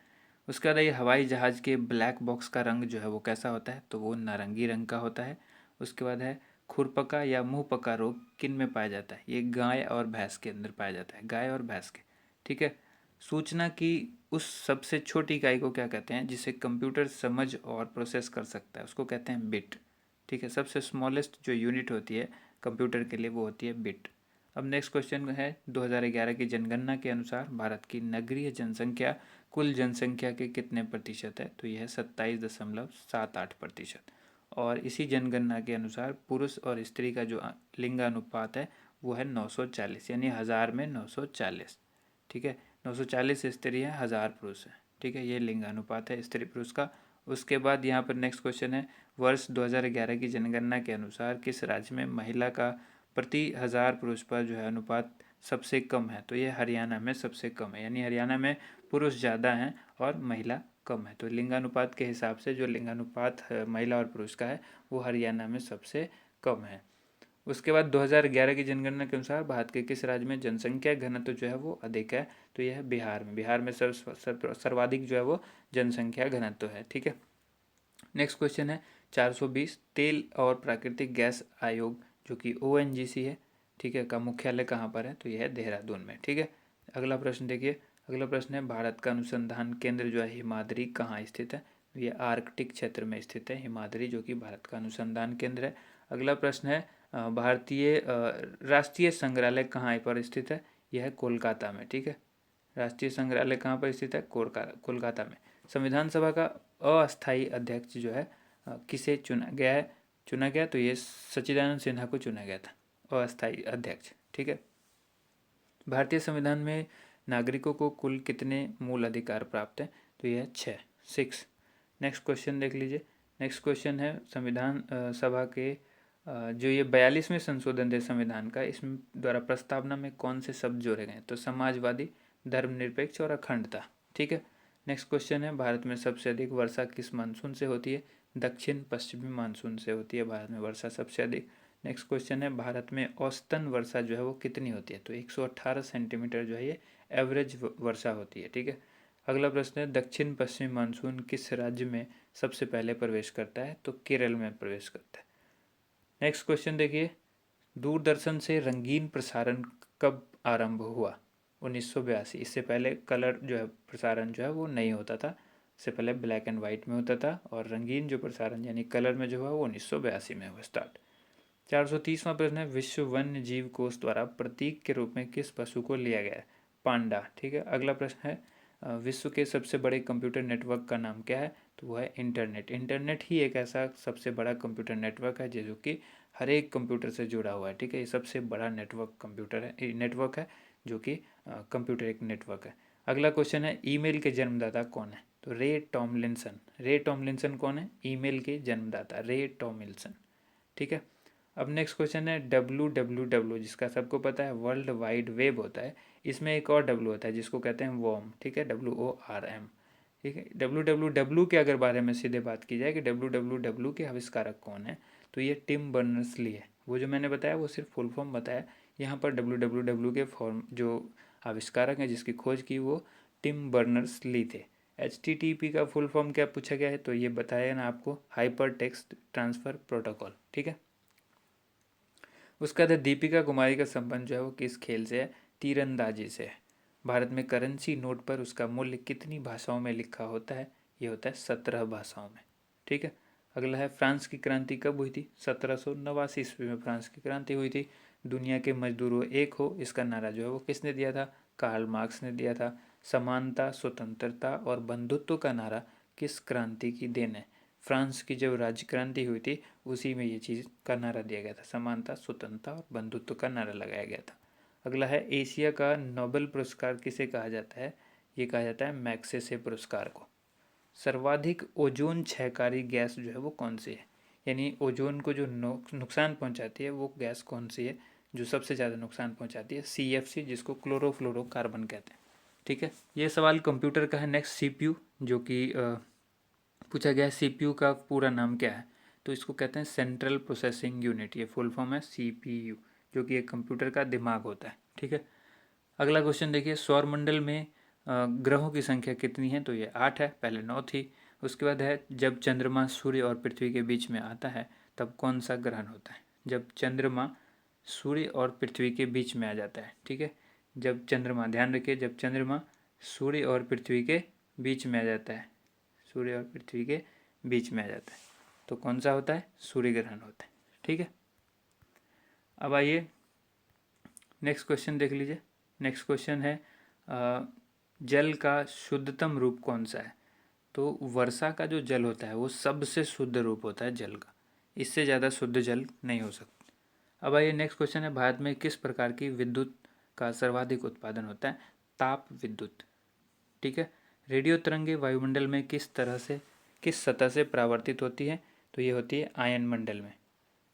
उसके बाद ये हवाई जहाज़ के ब्लैक बॉक्स का रंग जो है वो कैसा होता है? तो वो नारंगी रंग का होता है। उसके बाद है, खुरपका या मुंहपका रोग किन में पाया जाता है? ये गाय और भैंस के अंदर पाया जाता है, गाय और भैंस के। ठीक है। सूचना की उस सबसे छोटी इकाई को क्या कहते हैं जिसे कंप्यूटर समझ और प्रोसेस कर सकता है? उसको कहते हैं बिट। ठीक है। सबसे स्मॉलेस्ट जो यूनिट होती है कंप्यूटर के लिए वो होती है बिट। अब नेक्स्ट क्वेश्चन है, 2011 की जनगणना के अनुसार भारत की नगरीय जनसंख्या कुल जनसंख्या के कितने प्रतिशत है? तो यह है 27.78%। और इसी जनगणना के अनुसार पुरुष और स्त्री का जो लिंगानुपात है वो है 940, यानी 1000 में 940। ठीक है। 940 स्त्री है, 1000 पुरुष है। ठीक है, ये लिंगानुपात है स्त्री पुरुष का। उसके बाद यहाँ पर नेक्स्ट क्वेश्चन है, वर्ष 2011 की जनगणना के अनुसार किस राज्य में महिला का प्रति 1000 पुरुष पर जो है अनुपात सबसे कम है? तो ये हरियाणा में सबसे कम है, यानी हरियाणा में पुरुष ज़्यादा हैं और महिला कम है। तो लिंगानुपात के हिसाब से जो लिंगानुपात महिला और पुरुष का है वो हरियाणा में सबसे कम है। उसके बाद 2011 की जनगणना के अनुसार भारत के किस राज्य में जनसंख्या घनत्व जो है वो अधिक है? तो यह है बिहार में। बिहार में सर्वाधिक जो है वो जनसंख्या घनत्व है। ठीक है, नेक्स्ट क्वेश्चन है 420, तेल और प्राकृतिक गैस आयोग जो कि ONGC है, ठीक है, का मुख्यालय कहाँ पर है? तो यह है देहरादून में। ठीक है, अगला प्रश्न देखिए, अगला प्रश्न है भारत का अनुसंधान केंद्र जो है हिमाद्री कहाँ स्थित है? ये आर्कटिक क्षेत्र में स्थित है हिमाद्री, जो कि भारत का अनुसंधान केंद्र है। अगला प्रश्न है भारतीय राष्ट्रीय संग्रहालय कहाँ पर स्थित है? यह है कोलकाता में। ठीक है, राष्ट्रीय संग्रहालय कहाँ पर स्थित है? कोलकाता में। संविधान सभा का अस्थायी अध्यक्ष जो है किसे चुना गया? तो ये सच्चिदानंद सिन्हा को चुना गया था अस्थायी अध्यक्ष। ठीक है, भारतीय संविधान में नागरिकों को कुल कितने मूल अधिकार प्राप्त हैं? तो यह 6। नेक्स्ट क्वेश्चन देख लीजिए, नेक्स्ट क्वेश्चन है संविधान सभा के जो ये 42वें संशोधन थे संविधान का, इसमें द्वारा प्रस्तावना में कौन से शब्द जोड़े गए? तो समाजवादी, धर्मनिरपेक्ष और अखंडता। ठीक है, नेक्स्ट क्वेश्चन है भारत में सबसे अधिक वर्षा किस मानसून से होती है? दक्षिण पश्चिमी मानसून से होती है भारत में वर्षा सबसे अधिक। नेक्स्ट क्वेश्चन है भारत में औसतन वर्षा जो है वो कितनी होती है? तो 118 सेंटीमीटर जो है ये एवरेज वर्षा होती है। ठीक है, अगला प्रश्न है दक्षिण पश्चिमी मानसून किस राज्य में सबसे पहले प्रवेश करता है? तो केरल में प्रवेश करता है। नेक्स्ट क्वेश्चन देखिए, दूरदर्शन से रंगीन प्रसारण कब आरंभ हुआ? 1982। इससे पहले कलर जो है प्रसारण जो है वो नहीं होता था, इससे पहले ब्लैक एंड वाइट में होता था, और रंगीन जो प्रसारण यानी कलर में जो हुआ वो 1982 में हुआ स्टार्ट। 430वां प्रश्न है विश्व वन्य जीव कोष द्वारा प्रतीक के रूप में किस पशु को लिया गया है? पांडा। ठीक है, अगला प्रश्न है विश्व के सबसे बड़े कंप्यूटर नेटवर्क का नाम क्या है? तो वह है इंटरनेट। इंटरनेट ही एक ऐसा सबसे बड़ा कंप्यूटर नेटवर्क है जो कि हर एक कंप्यूटर से जुड़ा हुआ है। ठीक है, ये सबसे बड़ा नेटवर्क है जो कि कंप्यूटर एक नेटवर्क है। अगला क्वेश्चन है ईमेल के जन्मदाता कौन है? तो रे टॉमलिंसन। रे टॉमलिंसन कौन है? ईमेल के जन्मदाता रे टॉमलिंसन। ठीक है, अब नेक्स्ट क्वेश्चन है WWW, जिसका सबको पता है वर्ल्ड वाइड वेब होता है, इसमें एक और W होता है जिसको कहते हैं वॉर्म। ठीक है, WORM। ठीक है, WWW के अगर बारे में सीधे बात की जाए कि WWW के आविष्कारक कौन है, तो ये टिम बर्नर्स ली है। वो जो मैंने बताया वो सिर्फ फुल फॉर्म बताया, यहाँ पर WWW के फॉर्म जो आविष्कारक हैं जिसकी खोज की वो टिम बर्नर्स ली थे। HTTP का फुल फॉर्म क्या पूछा गया है? तो ये बताया ना आपको, हाइपर टेक्स्ट ट्रांसफ़र प्रोटोकॉल। ठीक है, उसका बाद दीपिका कुमारी का संबंध जो है वो किस खेल से है? तीरंदाजी से है। भारत में करेंसी नोट पर उसका मूल्य कितनी भाषाओं में लिखा होता है? ये होता है 17 भाषाओं में। ठीक है, अगला है फ्रांस की क्रांति कब हुई थी? 1789 ईस्वी में फ्रांस की क्रांति हुई थी। दुनिया के मजदूरों एक हो, इसका नारा जो है वो किसने दिया था? कार्ल मार्क्स ने दिया था। समानता, स्वतंत्रता और बंधुत्व का नारा किस क्रांति की देन है? फ्रांस की जब राज्य क्रांति हुई थी उसी में ये चीज़ का नारा दिया गया था, समानता, स्वतंत्रता और बंधुत्व का नारा लगाया गया था। अगला है एशिया का नोबेल पुरस्कार किसे कहा जाता है? ये कहा जाता है मैग्सेसे पुरस्कार को। सर्वाधिक ओजोन क्षयकारी गैस जो है वो कौन सी है? यानी ओजोन को जो नुकसान पहुंचाती है वो गैस कौन सी है जो सबसे ज़्यादा नुकसान पहुंचाती है? CFC, जिसको क्लोरोफ्लोरोकार्बन कहते हैं। ठीक है, ये सवाल कंप्यूटर का है। नेक्स्ट CPU, जो कि पूछा गया है CPU का पूरा नाम क्या है? तो इसको कहते हैं सेंट्रल प्रोसेसिंग यूनिट, ये फुल फॉर्म है CPU, जो कि एक कंप्यूटर का दिमाग होता है। ठीक है, अगला क्वेश्चन देखिए, सौरमंडल में ग्रहों की संख्या कितनी है? तो ये 8 है, पहले 9 थी। उसके बाद है जब चंद्रमा सूर्य और पृथ्वी के बीच में आता है तब कौन सा ग्रहण होता है? जब चंद्रमा सूर्य और पृथ्वी के बीच में आ जाता है। ठीक है, जब चंद्रमा, ध्यान रखिए, जब चंद्रमा सूर्य और पृथ्वी के बीच में आ जाता है, सूर्य और पृथ्वी के बीच में आ जाता है तो कौन सा होता है? सूर्य ग्रहण होता है। ठीक है, अब आइए नेक्स्ट क्वेश्चन देख लीजिए। नेक्स्ट क्वेश्चन है जल का शुद्धतम रूप कौन सा है? तो वर्षा का जो जल होता है वो सबसे शुद्ध रूप होता है जल का, इससे ज़्यादा शुद्ध जल नहीं हो सकता। अब आइए नेक्स्ट क्वेश्चन है भारत में किस प्रकार की विद्युत का सर्वाधिक उत्पादन होता है? ताप विद्युत। ठीक है, रेडियो तरंगे वायुमंडल में किस तरह से किस सतह से परावर्तित होती है? तो ये होती है आयन मंडल में।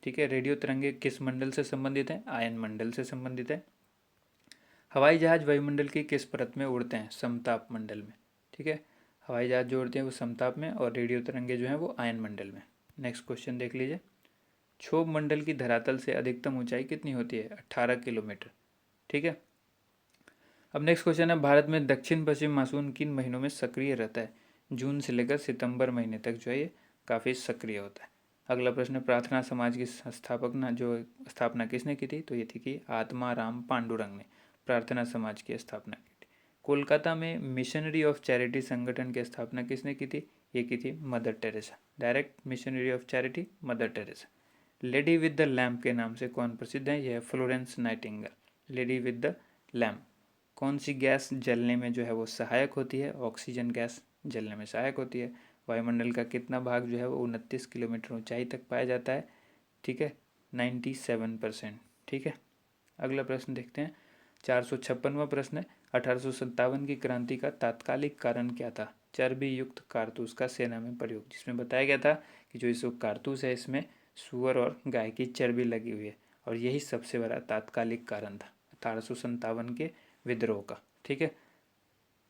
ठीक है, रेडियो तरंगे किस मंडल से संबंधित हैं? आयन मंडल से संबंधित है। हवाई जहाज वायुमंडल की किस परत में उड़ते हैं? समताप मंडल में। ठीक है, हवाई जहाज जो उड़ते हैं वो समताप में, और रेडियो तरंगे जो हैं वो आयन मंडल में। नेक्स्ट क्वेश्चन देख लीजिए। क्षोभ मंडल की धरातल से अधिकतम ऊंचाई कितनी होती है? 18 किलोमीटर। ठीक है, अब नेक्स्ट क्वेश्चन है, भारत में दक्षिण पश्चिम मानसून किन महीनों में सक्रिय रहता है? जून से लेकर सितंबर महीने तक जो है ये काफ़ी सक्रिय होता है। अगला प्रश्न, प्रार्थना समाज की स्थापना किसने की थी? तो ये थी कि आत्माराम पांडुरंग ने प्रार्थना समाज की स्थापना की थी। कोलकाता में मिशनरी ऑफ चैरिटी संगठन की स्थापना किसने की थी? ये की थी mother Teresa. Direct missionary of charity mother Teresa. Lady with the lamp के नाम से कौन प्रसिद्ध है? यह Florence Nightingale. Lady with the lamp. कौन सी गैस जलने में जो है वो सहायक होती है? ऑक्सीजन गैस जलने में सहायक होती है। वायुमंडल का कितना भाग जो है वो 29 किलोमीटर ऊंचाई तक पाया जाता है? ठीक है, 97%। ठीक है, अगला प्रश्न देखते हैं। 456वां प्रश्न है, 1857 की क्रांति का तात्कालिक कारण क्या था? चर्बी युक्त कारतूस का सेना में प्रयोग, जिसमें बताया गया था कि जो इस कारतूस है इसमें सुअर और गाय की चर्बी लगी हुई है, और यही सबसे बड़ा तात्कालिक कारण था 1857 के विद्रोह का। ठीक है,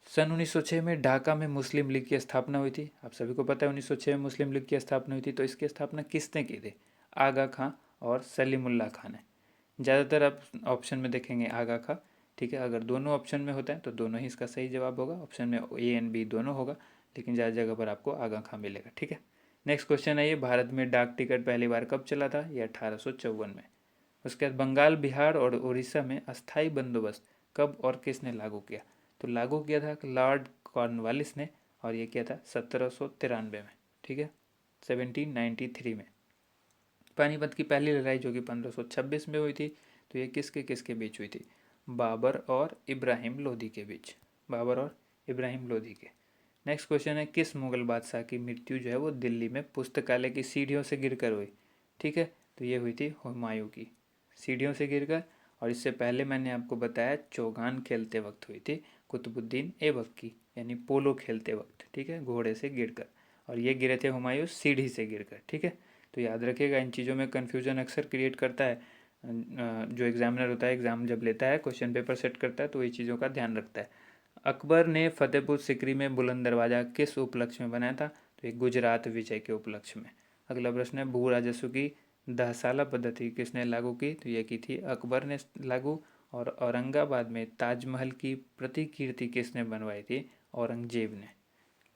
सन 1906 में ढाका में मुस्लिम लीग की स्थापना हुई थी। आप सभी को पता है 1906 में मुस्लिम लीग की स्थापना हुई थी, तो इसकी स्थापना किसने की थी? आगा खां और सलीमुल्लाह खां ने। ज़्यादातर आप ऑप्शन में देखेंगे आगा खां। ठीक है, अगर दोनों ऑप्शन में होता है तो दोनों ही इसका सही जवाब होगा। ऑप्शन में ए एंड बी दोनों होगा, लेकिन ज़्यादा जगह पर आपको आगा खां मिलेगा। ठीक है, नेक्स्ट क्वेश्चन है, ये भारत में डाक टिकट पहली बार कब चला था? ये 1854 में। उसके बाद बंगाल, बिहार और उड़ीसा में अस्थाई बंदोबस्त कब और किसने लागू किया? तो लागू किया था लॉर्ड कॉर्नवालिस ने, और ये किया था 1793 में। ठीक है, 1793 में। पानीपत की पहली लड़ाई जो कि 1526 में हुई थी, तो ये किसके किसके बीच हुई थी? बाबर और इब्राहिम लोधी के बीच। बाबर और इब्राहिम लोधी के। नेक्स्ट क्वेश्चन है, किस मुगल बादशाह की मृत्यु जो है वो दिल्ली में पुस्तकालय की सीढ़ियों से गिरकर हुई? ठीक है, तो ये हुई थी हुमायूं की, सीढ़ियों से गिरकर। और इससे पहले मैंने आपको बताया चौगान खेलते वक्त हुई थी कुतुबुद्दीन ऐबक की, यानी पोलो खेलते वक्त। ठीक है, घोड़े से गिरकर, और ये गिरे थे हुमायूं सीढ़ी से गिरकर। ठीक है, तो याद रखिएगा, इन चीज़ों में कन्फ्यूजन अक्सर क्रिएट करता है। जो एग्जामिनर होता है, एग्ज़ाम जब लेता है, क्वेश्चन पेपर सेट करता है, तो ये चीज़ों का ध्यान रखता है। अकबर ने फतेहपुर सिकरी में बुलंद दरवाज़ा किस उपलक्ष्य में बनाया था? तो ये गुजरात विजय के उपलक्ष्य में। अगला प्रश्न है, भू राजस्व की दहसाला पद्धति किसने लागू की? तो ये की थी अकबर ने लागू। और औरंगाबाद में ताजमहल की प्रतिकृति किसने बनवाई थी? औरंगजेब ने।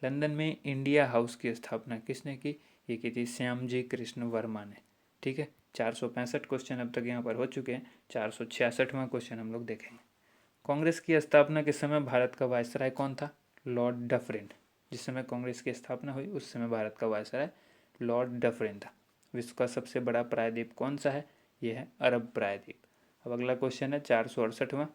लंदन में इंडिया हाउस की स्थापना किसने की? ये की थी श्यामजी कृष्ण वर्मा ने। ठीक है, 465 क्वेश्चन अब तक यहाँ पर हो चुके हैं। 466वां क्वेश्चन हम लोग देखेंगे। कांग्रेस की स्थापना के समय भारत का वायसराय कौन था? Lord Dufferin. जिस समय कांग्रेस की स्थापना हुई उस समय भारत का वायसराय लॉर्ड डफरिन था। विश्व का सबसे बड़ा प्रायद्वीप कौन सा है? यह है अरब प्रायद्वीप। अब अगला क्वेश्चन है 468वां।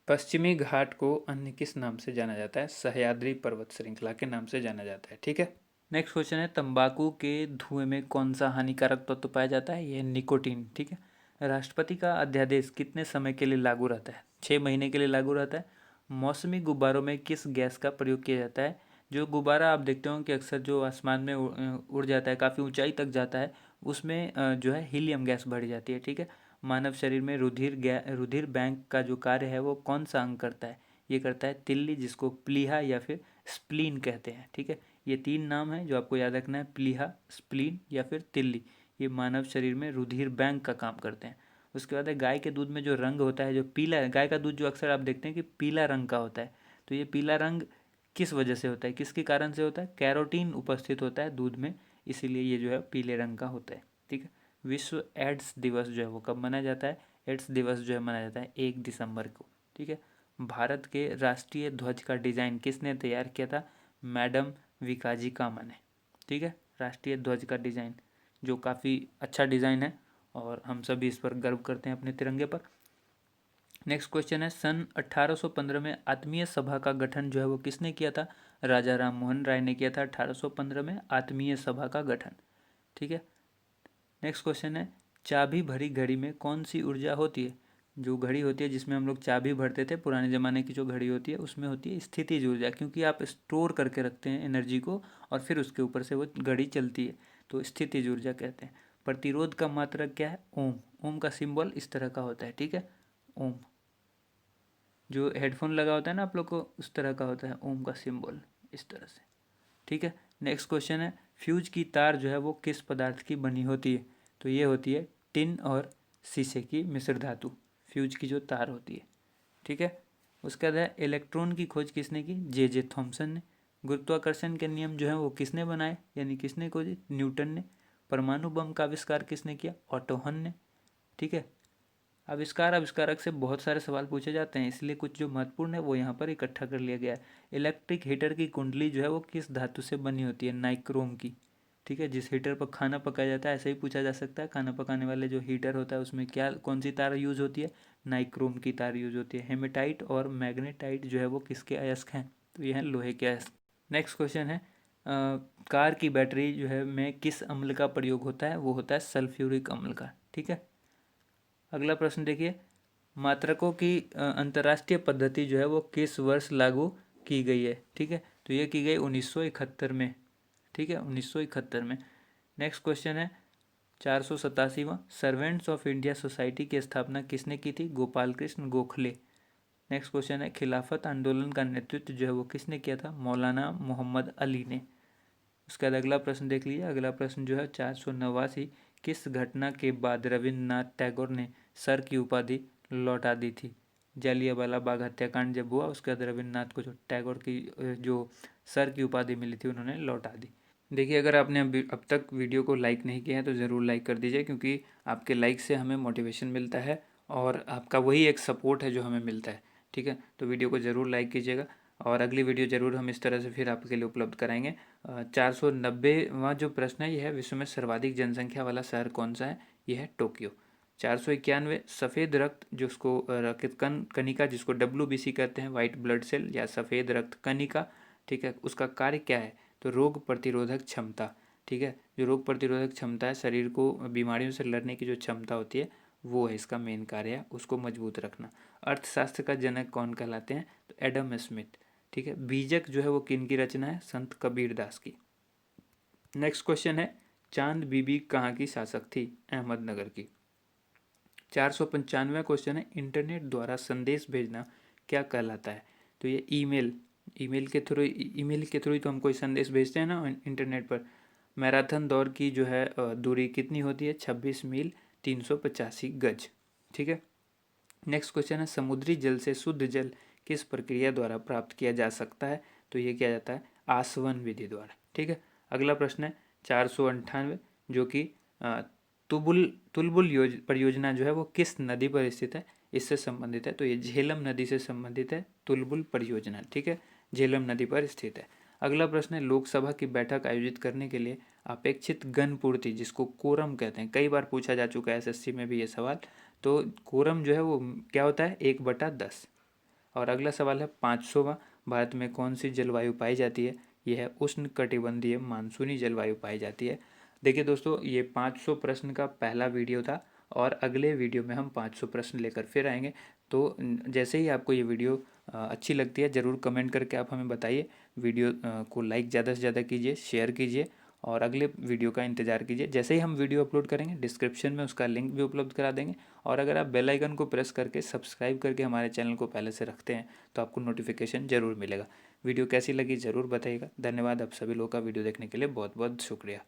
पश्चिमी घाट को अन्य किस नाम से जाना जाता है? सह्याद्री पर्वत श्रृंखला के नाम से जाना जाता है। ठीक है, नेक्स्ट क्वेश्चन है, तंबाकू के धुएं में कौन सा हानिकारक तत्व पाया जाता है? यह निकोटीन। ठीक है, राष्ट्रपति का अध्यादेश कितने समय के लिए लागू रहता है? 6 महीने के लिए लागू रहता है। मौसमी गुब्बारों में किस गैस का प्रयोग किया जाता है? जो गुब्बारा आप देखते हो कि अक्सर जो आसमान में उड़ जाता है, काफ़ी ऊंचाई तक जाता है, उसमें जो है हीलियम गैस भरी जाती है। ठीक है, मानव शरीर में रुधिर बैंक का जो कार्य है वो कौन सा अंग करता है? ये करता है तिल्ली, जिसको प्लीहा या फिर स्प्लीन कहते हैं। ठीक है, ये 3 नाम है जो आपको याद रखना है, प्लीहा, स्प्लीन या फिर तिल्ली। ये मानव शरीर में रुधिर बैंक का काम करते हैं। उसके बाद है, गाय के दूध में जो रंग होता है, जो पीला है, गाय का दूध जो अक्सर आप देखते हैं कि पीला रंग का होता है, तो ये पीला रंग किस वजह से होता है, किसके कारण से होता है? कैरोटीन उपस्थित होता है दूध में, इसीलिए ये जो है पीले रंग का होता है। ठीक है, विश्व एड्स दिवस जो है वो कब मनाया जाता है? एड्स दिवस जो है मनाया जाता है 1 दिसंबर को। ठीक है, भारत के राष्ट्रीय ध्वज का डिज़ाइन किसने तैयार किया था? मैडम विकाजी कामा ने। ठीक है, राष्ट्रीय ध्वज का डिज़ाइन जो काफ़ी अच्छा डिज़ाइन है, और हम सभी इस पर गर्व करते हैं अपने तिरंगे पर। नेक्स्ट क्वेश्चन है, सन 1815 में आत्मीय सभा का गठन जो है वो किसने किया था? राजा राम मोहन राय ने किया था 1815 में आत्मीय सभा का गठन। ठीक है, नेक्स्ट क्वेश्चन है, चाबी भरी घड़ी में कौन सी ऊर्जा होती है? जो घड़ी होती है जिसमें हम लोग चाबी भरते थे, पुराने ज़माने की जो घड़ी होती है उसमें होती है स्थितिज ऊर्जा, क्योंकि आप स्टोर करके रखते हैं एनर्जी को और फिर उसके ऊपर से वो घड़ी चलती है, तो स्थितिज ऊर्जा कहते हैं। प्रतिरोध का मात्रक क्या है? ओम। ओम का सिंबल इस तरह का होता है, ठीक है, ओम। जो हेडफोन लगा होता है ना आप लोग को, उस तरह का होता है ओम का सिंबल, इस तरह से, ठीक है। नेक्स्ट क्वेश्चन है, फ्यूज की तार जो है वो किस पदार्थ की बनी होती है? तो ये होती है टिन और शीशे की मिश्र धातु, फ्यूज की जो तार होती है, ठीक है। उसके बाद है, इलेक्ट्रॉन की खोज किसने की? जे थॉमसन ने। गुरुत्वाकर्षण के नियम जो है वो किसने बनाए, यानी किसने खोजे? न्यूटन ने। परमाणु बम का आविष्कार किसने किया? ऑटो हन ने, ठीक है। आविष्कारक से बहुत सारे सवाल पूछे जाते हैं, इसलिए कुछ जो महत्वपूर्ण है वो यहाँ पर इकट्ठा कर लिया गया है। इलेक्ट्रिक हीटर की कुंडली जो है वो किस धातु से बनी होती है? नाइक्रोम की, ठीक है। जिस हीटर पर खाना पकाया जाता है, ऐसे ही पूछा जा सकता है, खाना पकाने वाले जो हीटर होता है उसमें क्या, कौन सी तार यूज होती है? नाइक्रोम की तार यूज होती है। हेमेटाइट और मैग्नेटाइट जो है वो किसके अयस्क हैं? तो ये हैं लोहे के अयस्क। नेक्स्ट क्वेश्चन है, कार की बैटरी जो है में किस अम्ल का प्रयोग होता है? वो होता है सल्फ्यूरिक अम्ल का, ठीक है। अगला प्रश्न देखिए, मात्रकों की अंतर्राष्ट्रीय पद्धति जो है वो किस वर्ष लागू की गई है? ठीक है, तो ये की गई 1971 में, ठीक है, 1971 में। नेक्स्ट क्वेश्चन है, 487वां, सर्वेंट्स ऑफ इंडिया सोसाइटी की स्थापना किसने की थी? गोपाल कृष्ण गोखले। नेक्स्ट क्वेश्चन है, खिलाफत आंदोलन का नेतृत्व जो है वो किसने किया था? मौलाना मोहम्मद अली ने। उसके बाद अगला प्रश्न देख लीजिए। अगला प्रश्न जो है 489, किस घटना के बाद रविन्द्रनाथ टैगोर ने सर की उपाधि लौटा दी थी? जालियांवाला बाग हत्याकांड जब हुआ उसके बाद रविन्द्रनाथ को जो टैगोर की जो सर की उपाधि मिली थी उन्होंने लौटा दी। देखिए, अगर आपने अब तक वीडियो को लाइक नहीं किया है तो ज़रूर लाइक कर दीजिए, क्योंकि आपके लाइक से हमें मोटिवेशन मिलता है और आपका वही एक सपोर्ट है जो हमें मिलता है, ठीक है। तो वीडियो को ज़रूर लाइक कीजिएगा और अगली वीडियो ज़रूर हम इस तरह से फिर आपके लिए उपलब्ध कराएंगे। 490वां जो प्रश्न है, यह है, विश्व में सर्वाधिक जनसंख्या वाला शहर कौन सा है? यह है टोक्यो। 491, सफ़ेद रक्त जिसको रक्त कणिका जिसको WBC कहते हैं, वाइट ब्लड सेल या सफ़ेद रक्त कणिका, ठीक है, उसका कार्य क्या है? तो रोग प्रतिरोधक क्षमता, ठीक है। जो रोग प्रतिरोधक क्षमता है, शरीर को बीमारियों से लड़ने की जो क्षमता होती है वो है इसका मेन कार्य है, उसको मजबूत रखना। अर्थशास्त्र का जनक कौन कहलाते हैं? तो एडम स्मिथ, ठीक है। बीजक जो है वो किन की रचना है? संत कबीर दास की। नेक्स्ट क्वेश्चन है, चांद बीबी कहाँ की शासक थी? अहमदनगर की। 495वां क्वेश्चन है, इंटरनेट द्वारा संदेश भेजना क्या कहलाता है? तो ये ईमेल के थ्रू ही तो हम कोई संदेश भेजते हैं ना इंटरनेट पर। मैराथन दौड़ की जो है दूरी कितनी होती है? 26 मील 385 गज, ठीक है। नेक्स्ट क्वेश्चन है, समुद्री जल से शुद्ध जल किस प्रक्रिया द्वारा प्राप्त किया जा सकता है? तो ये किया जाता है आसवन विधि द्वारा, ठीक है। अगला प्रश्न है 498, जो कि तुलबुल परियोजना जो है वो किस नदी पर स्थित है? इससे संबंधित है, तो ये झेलम नदी से संबंधित है तुलबुल परियोजना, ठीक है, झेलम नदी पर स्थित है। अगला प्रश्न है, लोकसभा की बैठक आयोजित करने के लिए अपेक्षित गण पूर्ति जिसको कोरम कहते हैं, कई बार पूछा जा चुका है SSC में भी ये सवाल। तो कोरम जो है वो क्या होता है? 1/10। और अगला सवाल है 500वां, भारत में कौन सी जलवायु पाई जाती है? यह है उष्ण कटिबंधीय मानसूनी जलवायु पाई जाती है। देखिए दोस्तों, ये 500 प्रश्न का पहला वीडियो था और अगले वीडियो में हम 500 प्रश्न लेकर फिर आएंगे। तो जैसे ही आपको ये वीडियो अच्छी लगती है ज़रूर कमेंट करके आप हमें बताइए। वीडियो को लाइक ज़्यादा से ज़्यादा कीजिए, शेयर कीजिए और अगले वीडियो का इंतज़ार कीजिए। जैसे ही हम वीडियो अपलोड करेंगे डिस्क्रिप्शन में उसका लिंक भी उपलब्ध करा देंगे। और अगर आप बेल आइकन को प्रेस करके सब्सक्राइब करके हमारे चैनल को पहले से रखते हैं तो आपको नोटिफिकेशन ज़रूर मिलेगा। वीडियो कैसी लगी ज़रूर बताइएगा। धन्यवाद आप सभी लोगों का वीडियो देखने के लिए, बहुत बहुत शुक्रिया।